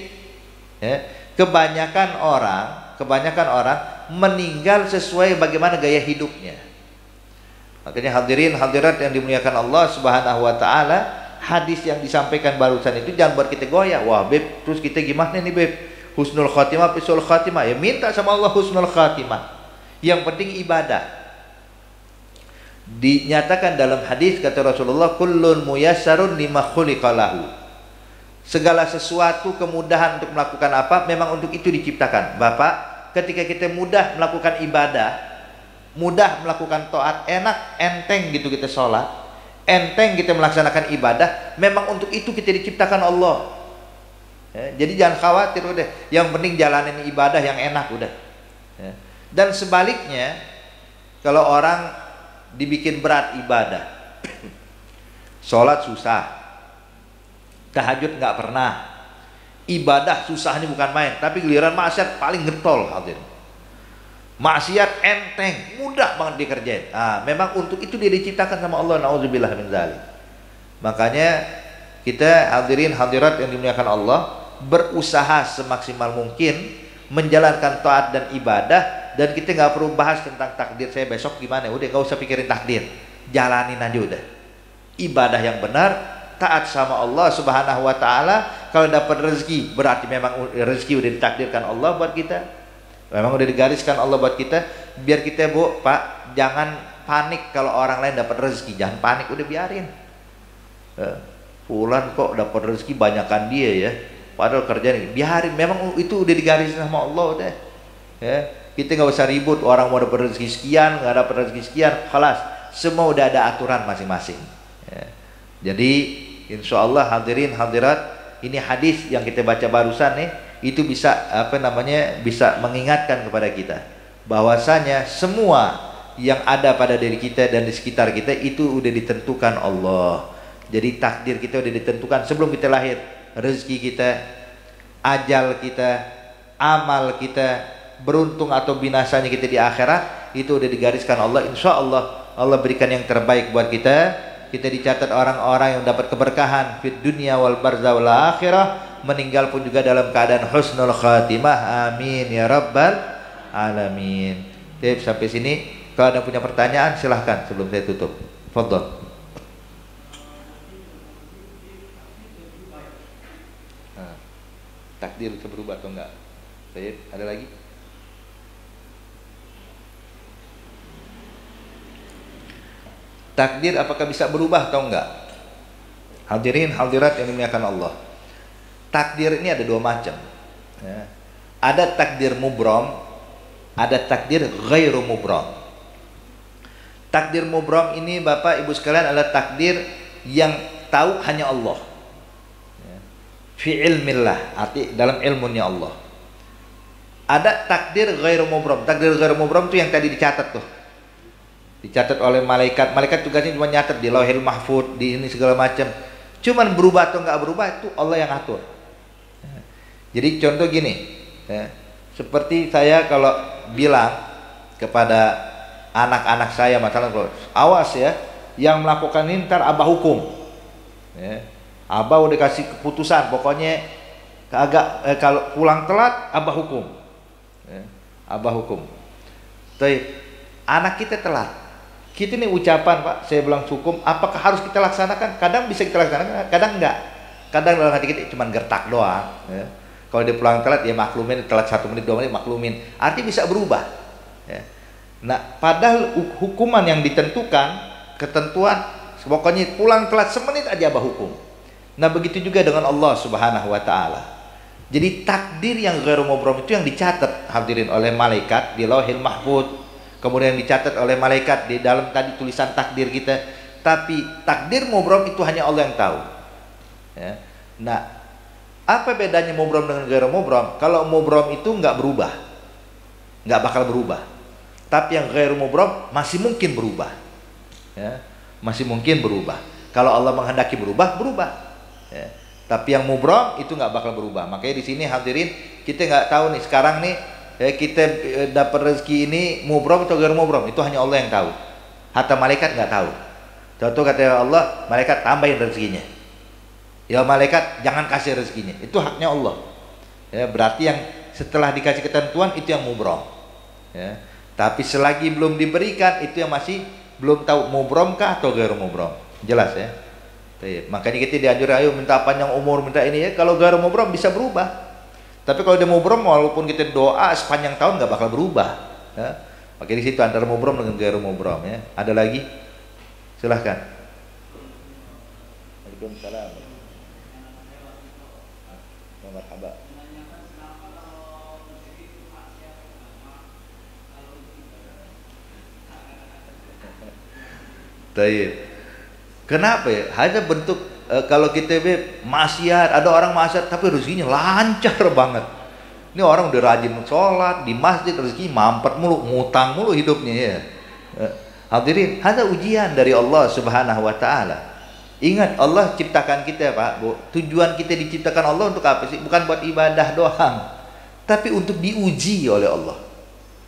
Kebanyakan orang meninggal sesuai bagaimana gaya hidupnya. Makanya hadirin hadirat yang dimuliakan Allah Subhanahu wa taala, hadis yang disampaikan barusan itu jangan buat kita goyah. Wah beb, terus kita gimana nih beb, husnul khatimah, husnul khatimah? Ya minta sama Allah husnul khatimah. Yang penting ibadah. Dinyatakan dalam hadis, kata Rasulullah, kullun muyassarun lima khuliqa lahu. Segala sesuatu kemudahan untuk melakukan apa, memang untuk itu diciptakan. Bapak, ketika kita mudah melakukan ibadah, mudah melakukan taat, enak, enteng gitu kita sholat, enteng kita melaksanakan ibadah, memang untuk itu kita diciptakan Allah. Jadi jangan khawatir, udah, yang penting jalanin ibadah yang enak udah. Dan sebaliknya, kalau orang dibikin berat ibadah, sholat susah, tahajud nggak pernah, ibadah susahnya bukan main, tapi giliran maksiat paling getol, hadir. Maksiat enteng, mudah banget dikerjain. Memang untuk itu dia diciptakan sama Allah. Nauzubillah min dzalik. Makanya kita hadirin hadirat yang dimuliakan Allah, berusaha semaksimal mungkin menjalankan taat dan ibadah, dan kita nggak perlu bahas tentang takdir saya besok gimana. Udah nggak usah pikirin takdir, jalanin aja udah. Ibadah yang benar, taat sama Allah Subhanahu wa taala. Kalau dapat rezeki berarti memang rezeki udah ditakdirkan Allah buat kita. Memang udah digariskan Allah buat kita, biar kita Bu, Pak, jangan panik kalau orang lain dapat rezeki, jangan panik, udah biarin. Fulan kok dapat rezeki banyakan dia ya, padahal kerjaan biarin, memang itu udah digarisin sama Allah udah. Ya, kita nggak usah ribut, orang mau dapat rezeki sekian, nggak dapat rezeki sekian, kelas, semua udah ada aturan masing-masing. Ya. Jadi insya Allah hadirin hadirat, ini hadis yang kita baca barusan nih, itu bisa bisa mengingatkan kepada kita bahwasanya semua yang ada pada diri kita dan di sekitar kita itu udah ditentukan Allah. Jadi takdir kita udah ditentukan sebelum kita lahir. Rezeki kita, ajal kita, amal kita, beruntung atau binasanya kita di akhirat, itu udah digariskan Allah. Insya Allah Allah berikan yang terbaik buat kita. Kita dicatat orang-orang yang dapat keberkahan fid dunya wal barzah wal akhirah, meninggal pun juga dalam keadaan husnul khatimah. Amin ya rabbal alamin. Oke, sampai sini. Kalau ada punya pertanyaan silahkan sebelum saya tutup. Fadhol. Takdir bisa berubah atau enggak? Baik, ada lagi? Takdir apakah bisa berubah atau enggak? Hadirin hadirat yang dimuliakan Allah. Takdir ini ada dua macam. Ya. Ada takdir mubram, ada takdir ghairu mubram. Takdir mubram ini Bapak Ibu sekalian adalah takdir yang tahu hanya Allah. Ya. Fi ilmillah, arti dalam ilmunya Allah. Ada takdir ghairu mubram. Takdir ghairu mubram itu yang tadi dicatat tuh. Dicatat oleh malaikat. Malaikat tugasnya cuma nyatat di Lauhil Mahfuz, di ini segala macam. Cuman berubah atau enggak berubah itu Allah yang atur. Jadi contoh gini, ya, seperti saya kalau bilang kepada anak-anak saya, masalah awas ya, yang melakukan ini ntar abah hukum. Ya, abah udah kasih keputusan, pokoknya kalau pulang telat abah hukum. Ya, abah hukum. Tapi anak kita telat. Kita ini ucapan Pak, saya bilang hukum, apakah harus kita laksanakan? Kadang bisa kita laksanakan, kadang enggak. Kadang dalam hati kita cuma gertak doang. Ya. Kalau dia pulang telat, ya maklumin, telat 1 menit 2 menit maklumin. Artinya bisa berubah. Ya. Nah, padahal hukuman yang ditentukan, ketentuan, pokoknya pulang telat semenit aja abah hukum. Nah, begitu juga dengan Allah Subhanahu wa Ta'ala. Jadi takdir yang ghairu mubram itu yang dicatat hadirin oleh malaikat di Lauhil Mahfuz. Kemudian dicatat oleh malaikat di dalam tadi tulisan takdir kita. Tapi takdir mubram itu hanya Allah yang tahu. Ya. Nah, apa bedanya mubram dengan ghairu mubram? Kalau mubram itu nggak berubah, nggak bakal berubah. Tapi yang ghairu mubram masih mungkin berubah. Ya. Masih mungkin berubah. Kalau Allah menghendaki berubah, berubah. Ya. Tapi yang mubram itu nggak bakal berubah. Makanya di sini hadirin kita nggak tahu nih sekarang nih. Ya, kita dapat rezeki ini mubram atau ghairu mubram, itu hanya Allah yang tahu. Hatta malaikat nggak tahu. Contoh kata Allah, malaikat tambahin rezekinya. Ya malaikat jangan kasih rezekinya. Itu haknya Allah. Ya, berarti yang setelah dikasih ketentuan itu yang mubram. Ya. Tapi selagi belum diberikan itu yang masih belum tahu mubram kah atau ghairu mubram. Jelas ya. Makanya kita dianjur ayo minta panjang umur, minta ini ya. Kalau ghairu mubram bisa berubah. Tapi kalau dia mubram, walaupun kita doa sepanjang tahun nggak bakal berubah. Ya. Makanya di situ antara mubram dengan ghairu mubram ya. Ada lagi? Silahkan. Waalaikumsalam. Marhaba. Taib. Kenapa ya? Hanya bentuk kalau kita maksiat, ada orang maksiat tapi rezekinya lancar banget. Ini orang udah rajin sholat di masjid, rezeki mampet mulu, ngutang mulu hidupnya ya. Hadirin, ada ujian dari Allah Subhanahu wa Ta'ala. Ingat, Allah ciptakan kita Pak Bu. Tujuan kita diciptakan Allah untuk apa sih? Bukan buat ibadah doang, tapi untuk diuji oleh Allah.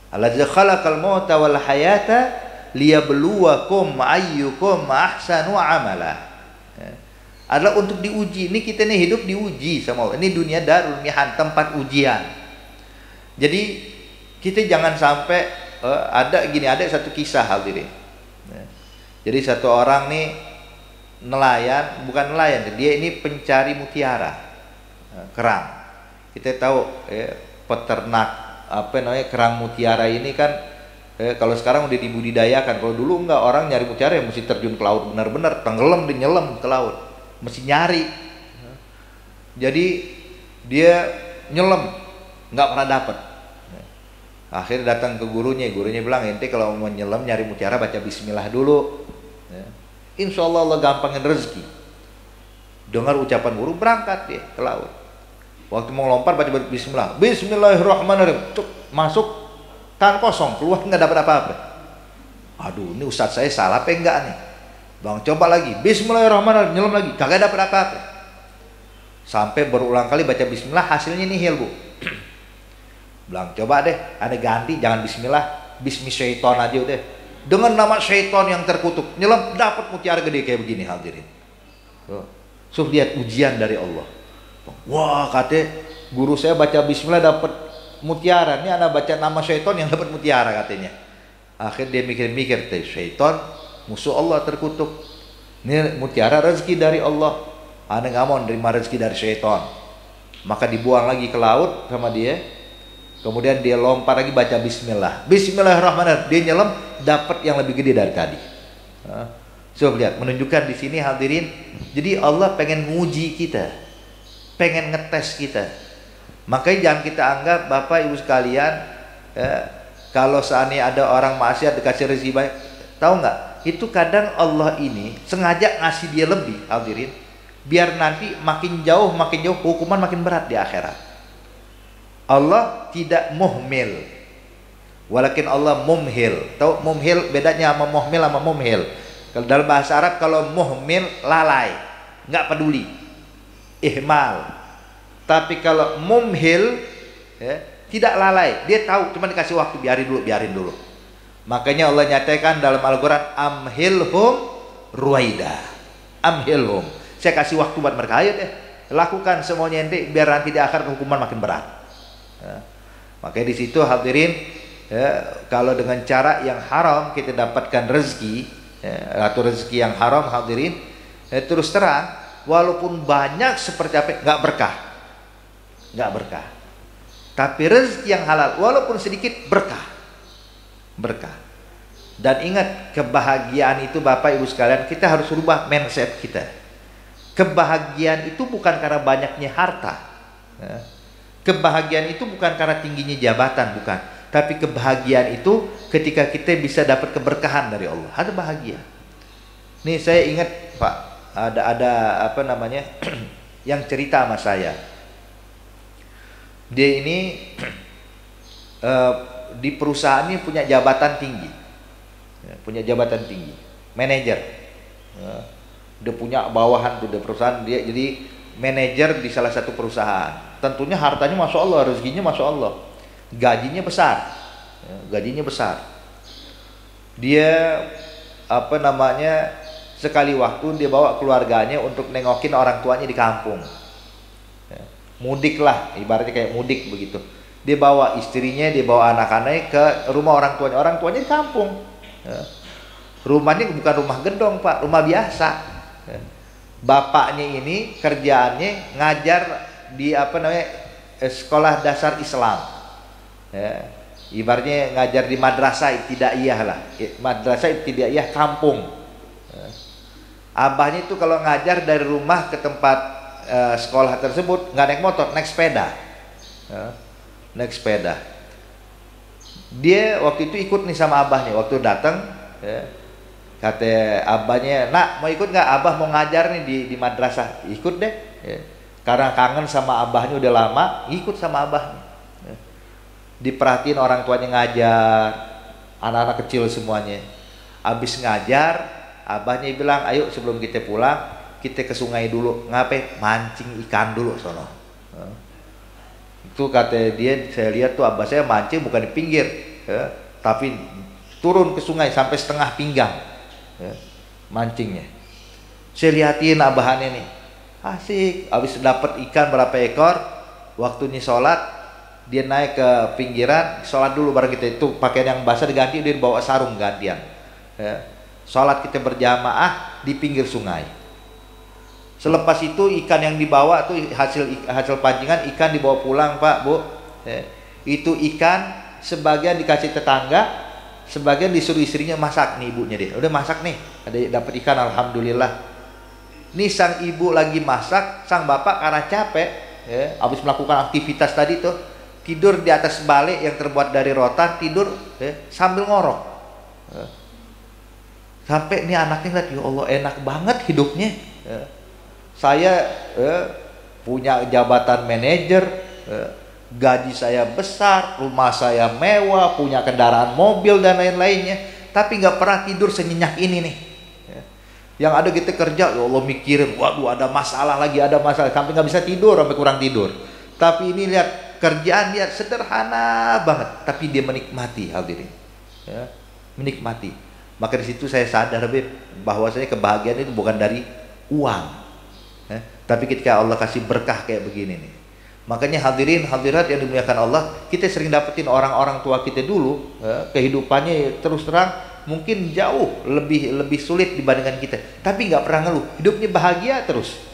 Alladzi khalaqal mauta wal hayata liyabluwakum ayyukum ahsanu amala. Adalah untuk diuji. Ini kita nih hidup diuji sama Allah. Ini dunia darul mihan, tempat ujian. Jadi kita jangan sampai ada satu kisah hadirin. Jadi satu orang nih nelayan, bukan nelayan, dia ini pencari mutiara, kerang. Kita tahu peternak apa namanya kerang mutiara ini kan kalau sekarang udah dibudidayakan. Kalau dulu enggak, orang nyari mutiara yang mesti terjun ke laut benar-benar, tenggelam dan nyelam ke laut, mesti nyari. Jadi dia nyelam nggak pernah dapat. Akhirnya datang ke gurunya bilang, ente kalau mau nyelam nyari mutiara baca bismillah dulu, insya Allah Allah gampangin rezeki. Dengar ucapan guru, berangkat dia ke laut. Waktu mau lompat baca bismillah, bismillahirrahmanirrahim, masuk tangan kosong, keluar nggak dapat apa-apa. Aduh, ini ustadz saya salah apa enggak nih? Bang, coba lagi, bismillahirrahmanirrahim, nyelam lagi, kagak dapat apa-apa. Sampai berulang kali baca bismillah, hasilnya nihil, Bu. Bilang, coba deh, ada ganti, jangan bismillah, bismi syaiton aja udah. Dengan nama syaiton yang terkutuk, nyelam dapat mutiara gede kayak begini, hadirin. So, lihat ujian dari Allah. Wah, katanya guru saya baca bismillah dapat mutiara, ini anak baca nama syaiton yang dapat mutiara katanya. Akhirnya dia mikir-mikir, syaiton musuh Allah terkutuk, ini mutiara rezeki dari Allah, anak nggak mau nerima rezeki dari syaiton. Maka dibuang lagi ke laut sama dia. Kemudian dia lompat lagi baca bismillah, bismillahirrahmanirrahim, dia nyelam dapat yang lebih gede dari tadi. So, lihat, menunjukkan di sini hadirin, jadi Allah pengen nguji kita, pengen ngetes kita. Makanya jangan kita anggap Bapak Ibu sekalian, kalau seandainya ada orang maksiat dikasih rezeki baik, tahu nggak? Itu kadang Allah ini sengaja ngasih dia lebih, hadirin, biar nanti makin jauh hukuman makin berat di akhirat. Allah tidak muhmil, walakin Allah mumhil. Tahu mumhil bedanya sama muhmil sama mumhil? Kalau dalam bahasa Arab, kalau muhmil lalai, nggak peduli, ihmal. Tapi kalau mumhil, tidak lalai, dia tahu, cuma dikasih waktu, biarin dulu. Makanya Allah nyatakan dalam Al-Quran, amhilhum ruwaida, amhilhum, saya kasih waktu buat mereka, ayo deh lakukan semuanya ente, biar nanti di akhir hukuman makin berat. Makanya di situ hadirin, kalau dengan cara yang haram kita dapatkan rezeki, atau rezeki yang haram hadirin, terus terang walaupun banyak seperti apa, nggak berkah. Tapi rezeki yang halal walaupun sedikit berkah. Dan ingat, kebahagiaan itu Bapak Ibu sekalian, kita harus rubah mindset kita. Kebahagiaan itu bukan karena banyaknya harta, kebahagiaan itu bukan karena tingginya jabatan, bukan. Tapi kebahagiaan itu ketika kita bisa dapat keberkahan dari Allah, ada bahagia. Nih saya ingat Pak, ada apa namanya yang cerita sama saya. Dia ini di perusahaan ini punya jabatan tinggi, manajer. Dia punya bawahan tuh di perusahaan, dia jadi manajer di salah satu perusahaan. Tentunya hartanya masya Allah, rezekinya masya Allah, gajinya besar. Dia apa namanya sekali waktu dia bawa keluarganya untuk nengokin orang tuanya di kampung. Mudik lah, ibaratnya kayak mudik begitu. Dia bawa istrinya, dia bawa anak-anaknya ke rumah orang tuanya di kampung. Rumahnya bukan rumah gedong Pak, rumah biasa. Bapaknya ini kerjaannya ngajar di apa namanya sekolah dasar Islam, ibaratnya ngajar di madrasah ibtidaiyah lah, madrasah ibtidaiyah kampung. Abahnya itu kalau ngajar dari rumah ke tempat sekolah tersebut nggak naik motor, naik sepeda. Dia waktu itu ikut nih sama abahnya, waktu datang kata abahnya, nak mau ikut nggak, abah mau ngajar nih di madrasah. Ikut deh, karena kangen sama abahnya udah lama, ikut sama abahnya. Diperhatiin orang tuanya ngajar, anak-anak kecil semuanya. Habis ngajar, abahnya bilang, ayo sebelum kita pulang, kita ke sungai dulu. Ngapain? Mancing ikan dulu sono. Itu kata dia, saya lihat tuh abah saya mancing bukan di pinggir, tapi turun ke sungai sampai setengah pinggang, mancingnya. Saya lihatin abahannya nih, asik. Habis dapat ikan berapa ekor, waktunya sholat, dia naik ke pinggiran, sholat dulu bareng kita. Itu pakaian yang basah diganti, dia bawa sarung gantian. Sholat kita berjamaah di pinggir sungai. Selepas itu ikan yang dibawa tuh hasil pancingan, ikan dibawa pulang Pak Bu. Itu ikan sebagian dikasih tetangga, sebagian disuruh istrinya masak. Nih ibunya dia, udah masak nih, ada dapat ikan, alhamdulillah. Nih sang ibu lagi masak, sang bapak karena capek, ya, habis melakukan aktivitas tadi tuh, tidur di atas balik yang terbuat dari rotan, tidur ya, sambil ngorok. Ya. Sampai nih anaknya lihat, ya Allah enak banget hidupnya. Ya. Saya punya jabatan manajer, gaji saya besar, rumah saya mewah, punya kendaraan mobil dan lain-lainnya, tapi nggak pernah tidur senyenyak ini nih. Ya. Yang ada kita kerja, ya Allah mikirin, waduh ada masalah lagi, ada masalah, sampai nggak bisa tidur, sampai kurang tidur. Tapi ini lihat kerjaan dia sederhana banget, tapi dia menikmati, hadirin. Ya, menikmati. Maka di situ saya sadar bahwasanya kebahagiaan itu bukan dari uang, ya, tapi ketika Allah kasih berkah kayak begini nih. Makanya hadirin hadirat yang dimuliakan Allah, kita sering dapetin orang-orang tua kita dulu, ya, kehidupannya terus terang mungkin jauh lebih sulit dibandingkan kita, tapi nggak pernah ngeluh, hidupnya bahagia terus.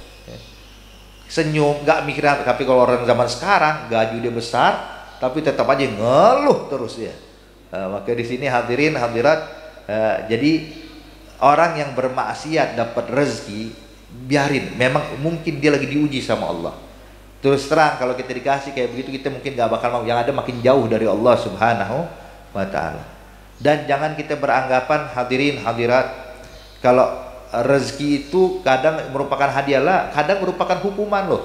Senyum, nggak mikir apa. Tapi kalau orang zaman sekarang gaji dia besar, tapi tetap aja ngeluh terus ya. Maka di sini hadirin hadirat, jadi orang yang bermaksiat dapat rezeki, biarin. Memang mungkin dia lagi diuji sama Allah. Terus terang kalau kita dikasih kayak begitu, kita mungkin nggak bakal mau. Yang ada makin jauh dari Allah Subhanahu wa Ta'ala. Dan jangan kita beranggapan hadirin hadirat, kalau rezeki itu kadang merupakan hadiah lah, kadang merupakan hukuman loh,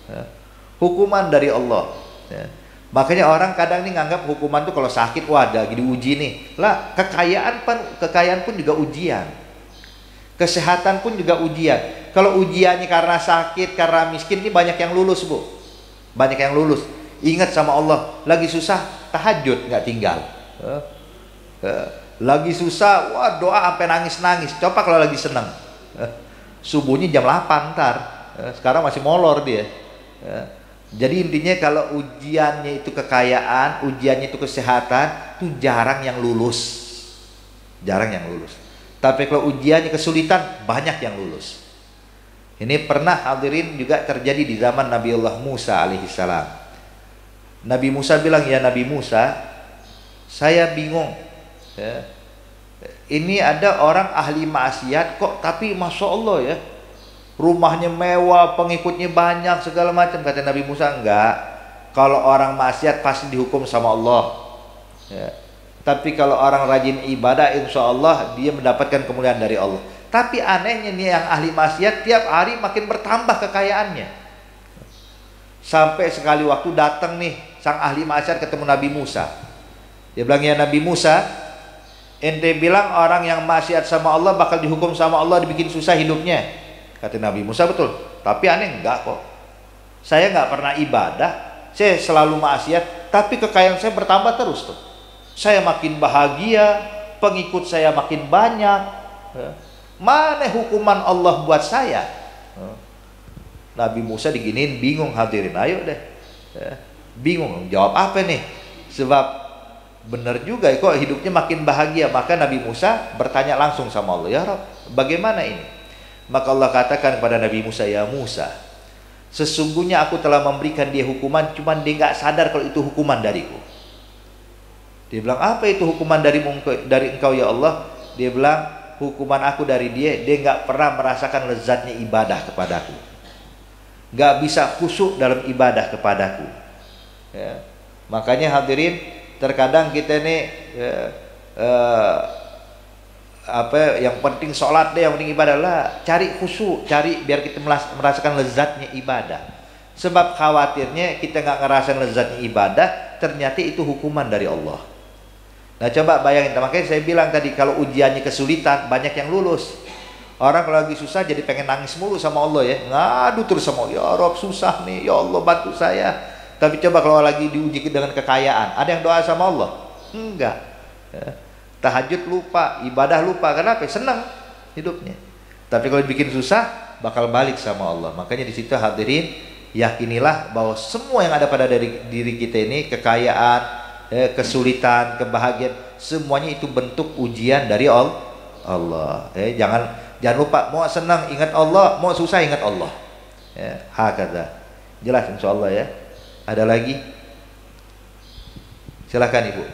ya. Hukuman dari Allah, ya. Makanya orang kadang nih nganggap hukuman tuh kalau sakit, wah lagi diuji nih lah. Kekayaan pun juga ujian, kesehatan pun juga ujian. Kalau ujiannya karena sakit, karena miskin, ini banyak yang lulus bu, banyak yang lulus. Ingat sama Allah, lagi susah tahajud nggak tinggal, lagi susah, wah doa sampai nangis-nangis. Coba kalau lagi senang, subuhnya jam 8 ntar, sekarang masih molor dia. Jadi intinya kalau ujiannya itu kekayaan, ujiannya itu kesehatan, itu jarang yang lulus, jarang yang lulus. Tapi kalau ujiannya kesulitan, banyak yang lulus. Ini pernah hadirin juga terjadi di zaman Nabi Allah Musa alaihissalam. Nabi Musa bilang, ya Nabi Musa, saya bingung. Ya. Ini ada orang ahli maksiat kok, tapi masya Allah ya, rumahnya mewah, pengikutnya banyak, segala macam. Kata Nabi Musa, enggak. Kalau orang maksiat pasti dihukum sama Allah. Ya. Tapi kalau orang rajin ibadah, insya Allah dia mendapatkan kemuliaan dari Allah. Tapi anehnya nih yang ahli maksiat tiap hari makin bertambah kekayaannya. Sampai sekali waktu datang nih sang ahli maksiat ketemu Nabi Musa. Dia bilang, ya Nabi Musa, ente bilang orang yang maksiat sama Allah bakal dihukum sama Allah, dibikin susah hidupnya. Kata Nabi Musa, betul. Tapi aneh enggak kok. Saya enggak pernah ibadah, saya selalu maksiat, tapi kekayaan saya bertambah terus tuh. Saya makin bahagia, pengikut saya makin banyak. Mana hukuman Allah buat saya? Nabi Musa diginiin, bingung hadirin. Ayo deh, bingung jawab apa nih? Sebab benar juga kok hidupnya makin bahagia. Maka Nabi Musa bertanya langsung sama Allah, ya Rabb, bagaimana ini? Maka Allah katakan kepada Nabi Musa, ya Musa, sesungguhnya aku telah memberikan dia hukuman, cuman dia nggak sadar kalau itu hukuman dariku. Dia bilang, apa itu hukuman dari engkau ya Allah? Dia bilang, hukuman aku dari dia nggak pernah merasakan lezatnya ibadah kepadaku, nggak bisa khusyuk dalam ibadah kepadaku. Ya. Makanya hadirin, terkadang kita nih yang penting sholat deh, yang penting ibadah lah, cari khusyuk, cari biar kita merasakan lezatnya ibadah. Sebab khawatirnya kita nggak ngerasain lezatnya ibadah, ternyata itu hukuman dari Allah. Nah coba bayangin, makanya saya bilang tadi, kalau ujiannya kesulitan, banyak yang lulus. Orang kalau lagi susah jadi pengen nangis mulu sama Allah ya, ngadu terus sama Allah, ya Rob susah nih, ya Allah bantu saya. Tapi coba kalau lagi diuji dengan kekayaan, ada yang doa sama Allah? Enggak. Ya. Tahajud lupa, ibadah lupa, kenapa? Senang hidupnya. Tapi kalau bikin susah, bakal balik sama Allah. Makanya di situ hadirin, yakinilah bahwa semua yang ada pada diri kita ini, kekayaan, kesulitan, kebahagiaan, semuanya itu bentuk ujian dari Allah. Jangan lupa, mau senang ingat Allah, mau susah ingat Allah. Hakadha. Jelas insya Allah ya. Ada lagi? Silakan Ibu.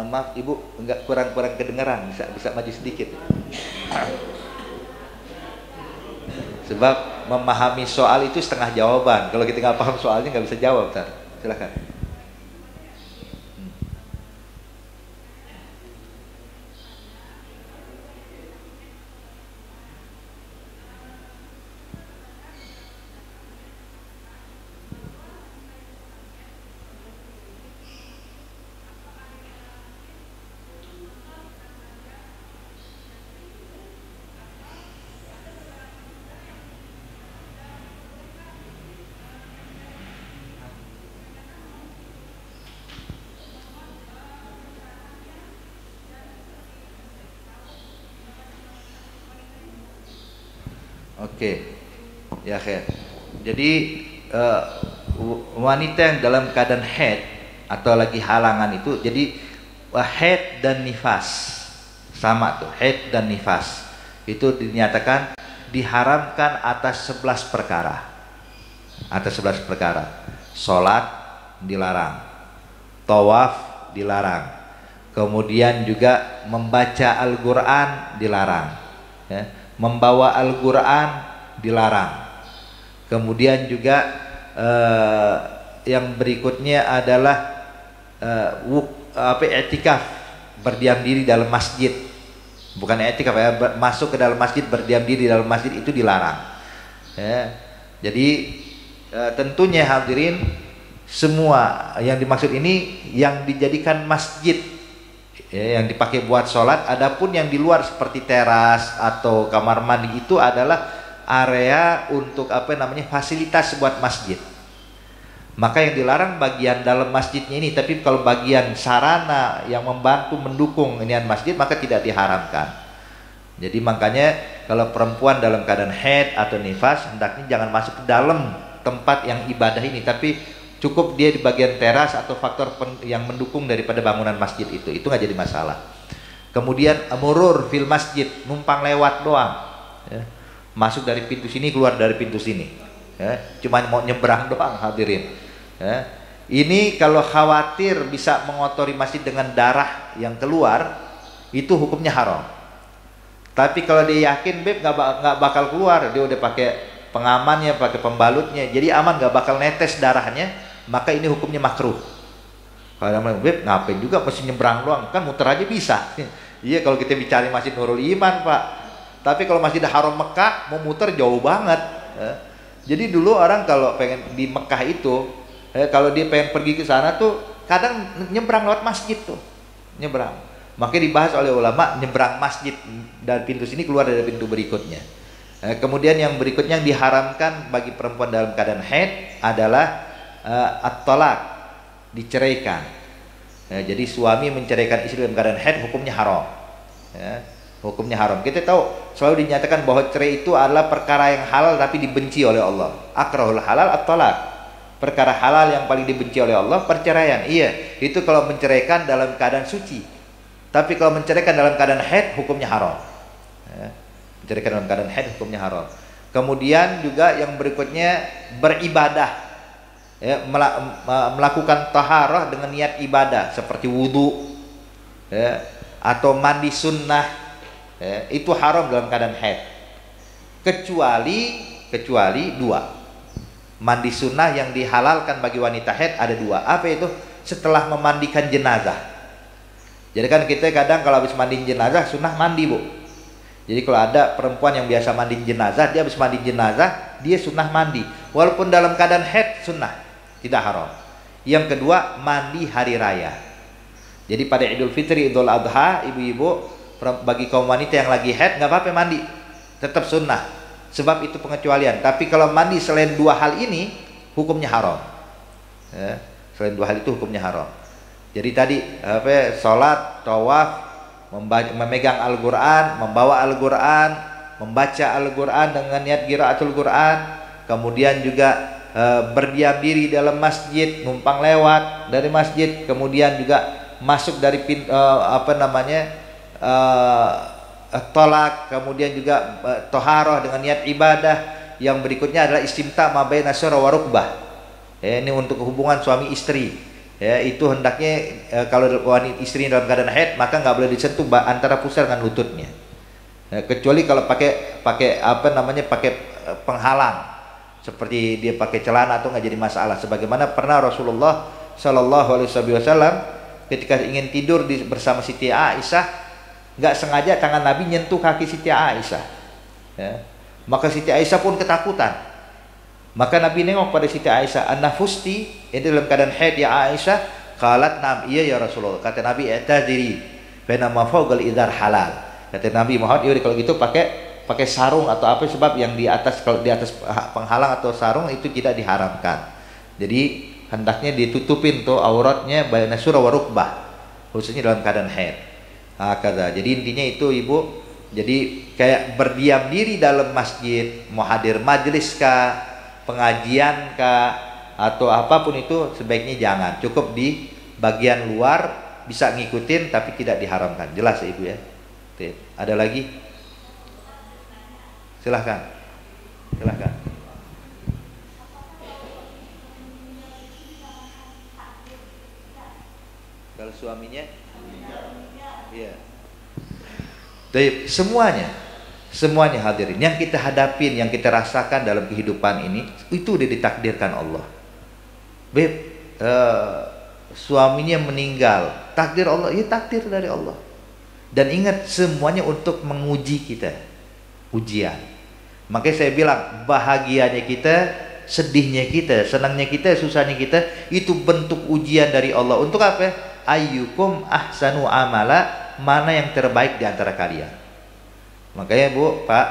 Maaf Ibu, enggak kurang kedengaran, bisa maju sedikit. Sebab memahami soal itu setengah jawaban. Kalau kita nggak paham soalnya nggak bisa jawab. Tar. Silakan. Oke, ya khair. Jadi wanita yang dalam keadaan haid atau lagi halangan itu, jadi haid dan nifas sama tuh, haid dan nifas itu dinyatakan diharamkan atas 11 perkara. Atas 11 perkara. Salat dilarang, tawaf dilarang, kemudian juga membaca Al-Quran dilarang, ya. Membawa Al-Quran dilarang. Kemudian juga yang berikutnya adalah i'tikaf, berdiam diri dalam masjid. Bukan i'tikaf ya, masuk ke dalam masjid, berdiam diri dalam masjid itu dilarang. Ya. Jadi tentunya hadirin, semua yang dimaksud ini yang dijadikan masjid, ya, yang dipakai buat sholat. Adapun yang di luar seperti teras atau kamar mandi itu adalah area untuk fasilitas buat masjid. Maka yang dilarang bagian dalam masjidnya ini, tapi kalau bagian sarana yang membantu mendukung inian masjid maka tidak diharamkan. Jadi makanya kalau perempuan dalam keadaan haid atau nifas hendaknya jangan masuk ke dalam tempat yang ibadah ini, tapi cukup dia di bagian teras atau faktor yang mendukung daripada bangunan masjid itu nggak jadi masalah. Kemudian murur fil masjid, numpang lewat doang, ya. Masuk dari pintu sini, keluar dari pintu sini, ya. Cuma mau nyebrang doang hadirin, ya. Ini kalau khawatir bisa mengotori masjid dengan darah yang keluar, itu hukumnya haram. Tapi kalau dia yakin beb nggak bakal keluar, dia udah pakai pengamannya, pakai pembalutnya, jadi aman, nggak bakal netes darahnya, maka ini hukumnya makruh. Kalau beb ngapain juga mesti nyebrang doang, kan muter aja bisa. Iya kalau kita bicara Masjid Nurul Iman Pak, tapi kalau Masjid Haram Mekah mau muter jauh banget. Jadi dulu orang kalau pengen di Mekah itu, kalau dia pengen pergi ke sana tuh kadang nyebrang lewat masjid tuh, nyebrang. Makanya dibahas oleh ulama nyebrang masjid dari pintu sini keluar dari pintu berikutnya. Kemudian yang berikutnya yang diharamkan bagi perempuan dalam keadaan haid adalah at-talaq, diceraikan. Jadi suami menceraikan istri dalam keadaan haid hukumnya haram. Ya, hukumnya haram. Kita tahu selalu dinyatakan bahwa cerai itu adalah perkara yang halal tapi dibenci oleh Allah. Akrahul halal at-talaq. Perkara halal yang paling dibenci oleh Allah perceraian. Iya, itu kalau menceraikan dalam keadaan suci. Tapi kalau menceraikan dalam keadaan haid hukumnya haram. Ya, menceraikan dalam keadaan haid hukumnya haram. Kemudian juga yang berikutnya beribadah, ya, melakukan taharah dengan niat ibadah seperti wudhu, ya, atau mandi sunnah, ya, itu haram dalam keadaan haid. Kecuali dua. Mandi sunnah yang dihalalkan bagi wanita haid ada dua. Apa itu? Setelah memandikan jenazah. Jadi kan kita kadang kalau habis mandiin jenazah sunnah mandi bu. Jadi kalau ada perempuan yang biasa mandiin jenazah, dia habis mandiin jenazah dia sunnah mandi. Walaupun dalam keadaan haid sunnah, tidak haram. Yang kedua mandi hari raya. Jadi pada Idul Fitri, Idul Adha, ibu-ibu bagi kaum wanita yang lagi haid nggak apa-apa mandi, tetap sunnah. Sebab itu pengecualian. Tapi kalau mandi selain dua hal ini hukumnya haram. Ya, selain dua hal itu hukumnya haram. Jadi tadi sholat, tawaf, memegang Al-Quran, membawa Al-Quran, membaca Al-Quran dengan niat qiraatul Quran, kemudian juga berdiam diri dalam masjid, numpang lewat dari masjid, kemudian juga masuk dari tolak, kemudian juga toharoh dengan niat ibadah. Yang berikutnya adalah istimta ma baina syara wa rukbah. Ini untuk hubungan suami istri. Ya, itu hendaknya kalau wanita istri dalam keadaan haid maka nggak boleh disentuh antara pusar dengan lututnya. Kecuali kalau pakai penghalang, seperti dia pakai celana atau nggak jadi masalah. Sebagaimana pernah Rasulullah Shallallahu Alaihi Wasallam ketika ingin tidur bersama Siti Aisyah, nggak sengaja tangan Nabi nyentuh kaki Siti Aisyah. Ya. Maka Siti Aisyah pun ketakutan. Maka Nabi nengok pada Siti Aisyah, "An-nafusti?" Ini dalam keadaan haid ya Aisyah. Qalat, "Nam." "Iya ya Rasulullah." Kata Nabi, "I'tadiri fa inna ma fawqal idhar halal." Kata Nabi Muhammad, "Yaudah kalau gitu pakai sarung atau apa, sebab yang di atas, kalau di atas penghalang atau sarung itu tidak diharamkan." Jadi hendaknya ditutupin tuh auratnya baina surah wa rukbah, khususnya dalam keadaan haid. Jadi intinya itu Ibu. Jadi kayak berdiam diri dalam masjid, mau hadir majelis kah, pengajian kah, atau apapun itu sebaiknya jangan. Cukup di bagian luar bisa ngikutin tapi tidak diharamkan. Jelas ya Ibu ya? Ada lagi? Silahkan. Silahkan. Kalau suaminya? Iya. Semuanya hadirin yang kita hadapin, yang kita rasakan dalam kehidupan ini itu udah ditakdirkan Allah. Suaminya meninggal, takdir Allah, ya takdir dari Allah. Dan ingat semuanya untuk menguji kita, ujian. Makanya saya bilang bahagianya kita, sedihnya kita, senangnya kita, susahnya kita itu bentuk ujian dari Allah. Untuk apa? Ayyukum ahsanu amala, mana yang terbaik di antara kalian. Makanya Bu, Pak,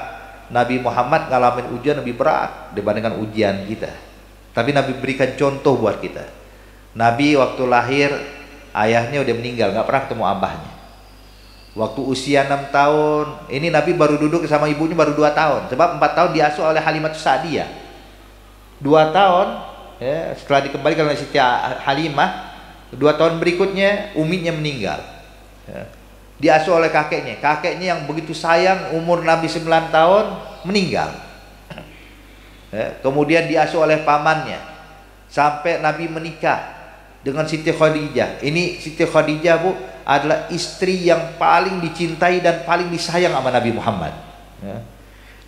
Nabi Muhammad ngalamin ujian lebih berat dibandingkan ujian kita. Tapi Nabi berikan contoh buat kita. Nabi waktu lahir ayahnya udah meninggal, nggak pernah ketemu abahnya. Waktu usia 6 tahun, ini Nabi baru duduk sama ibunya baru 2 tahun. Sebab 4 tahun diasuh oleh Halimatus Sa'diyah. 2 tahun ya, setelah dikembalikan oleh Siti Halimah, 2 tahun berikutnya uminya meninggal. Ya. Diasuh oleh kakeknya yang begitu sayang, umur Nabi 9 tahun meninggal. Ya. Kemudian diasuh oleh pamannya sampai Nabi menikah dengan Siti Khadijah. Ini Siti Khadijah Bu adalah istri yang paling dicintai dan paling disayang sama Nabi Muhammad. Ya.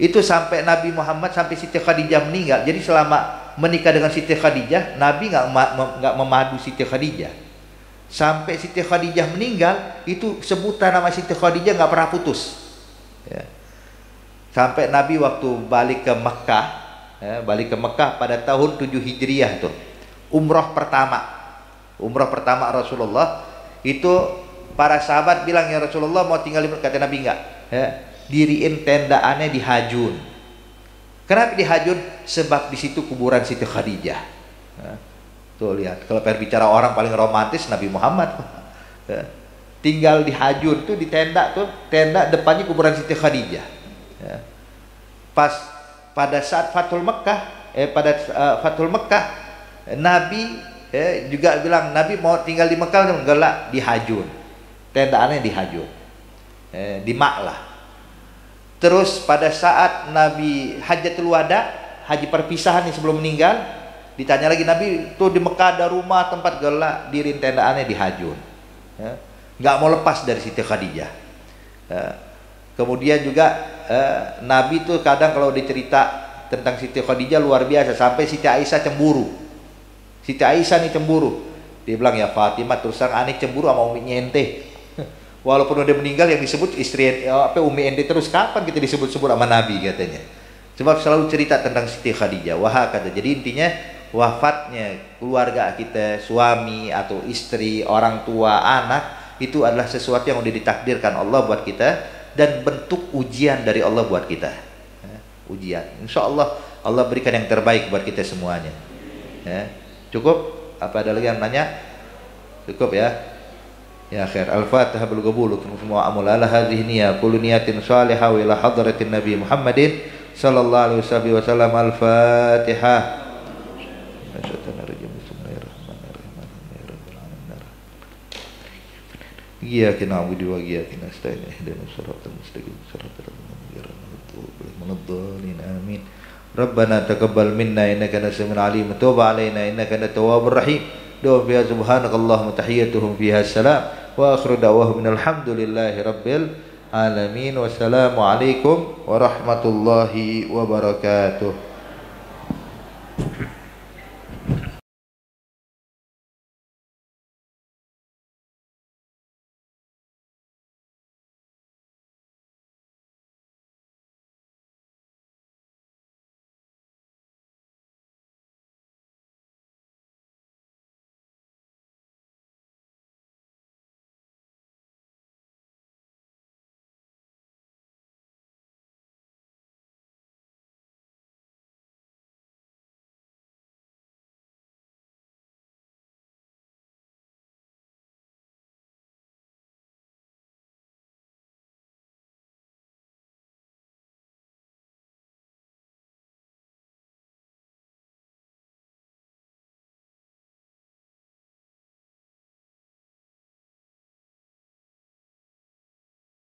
Itu sampai Nabi Muhammad sampai Siti Khadijah meninggal. Jadi selama menikah dengan Siti Khadijah, Nabi nggak memadu Siti Khadijah. Sampai Siti Khadijah meninggal, itu sebutan nama Siti Khadijah nggak pernah putus. Ya. Sampai Nabi waktu balik ke Mekah, ya, pada tahun 7 Hijriah tuh, umroh pertama Rasulullah itu para sahabat bilang, "Ya Rasulullah mau tinggal di Mekah?" Kata Nabi enggak. Ya, diriin tendaannya di Hajun. Kenapa di Hajun? Sebab di situ kuburan Siti Khadijah. Ya. Tuh lihat, kalau berbicara orang paling romantis Nabi Muhammad. Ya. Tinggal di Hajun tuh di tenda tenda depannya kuburan Siti Khadijah. Ya. Pas pada saat Fathul Mekah, Nabi juga bilang Nabi mau tinggal di Mekah, enggak, di Hajun. Tendaannya di Hajun. Di Ma'lah. Terus pada saat Nabi Hajjatul Wada, haji perpisahan nih sebelum meninggal, ditanya lagi Nabi tuh di Mekah ada rumah tempat gelak, diriin tendaannya di Hajun. Ya. Nggak mau lepas dari Siti Khadijah. Ya. Kemudian juga Nabi tuh kadang kalau dicerita tentang Siti Khadijah luar biasa, sampai Siti Aisyah cemburu. Siti Aisyah nih cemburu. Dia bilang, "Ya Fatimah, terus terang aneh cemburu sama uminya ente." Walaupun udah meninggal yang disebut istri umi ente terus, kapan kita disebut-sebut sama Nabi katanya. Sebab selalu cerita tentang Siti Khadijah. Wah kata. Jadi intinya wafatnya keluarga kita, suami atau istri, orang tua, anak, itu adalah sesuatu yang udah ditakdirkan Allah buat kita dan bentuk ujian dari Allah buat kita. Ya, ujian. Insya Allah Allah berikan yang terbaik buat kita semuanya. Ya, cukup? Apa ada lagi yang nanya? Cukup ya. Ya khair. Al-Fatihah bil qabul semua amal ala hadhihi niyya kullu niyatin salihah wa ila hadratin Nabi Muhammadin sallallahu alaihi wasallam. Al-Fatihah. Iyyaka na'budu wa iyyaka nasta'in ihdinas siratal mustaqim siratal ladzina an'amta 'alaihim waladdallin amin. Rabbana taqabbal minna innaka antas samiul alim wa tub 'alaina innaka antat tawwabur rahim. Doa fiha subhanakallahumma tahiyyatuhum fiha salam wa akhiru da'wahum alhamdulillahi rabbil alamin. Wassalamu alaikum warahmatullahi wabarakatuh.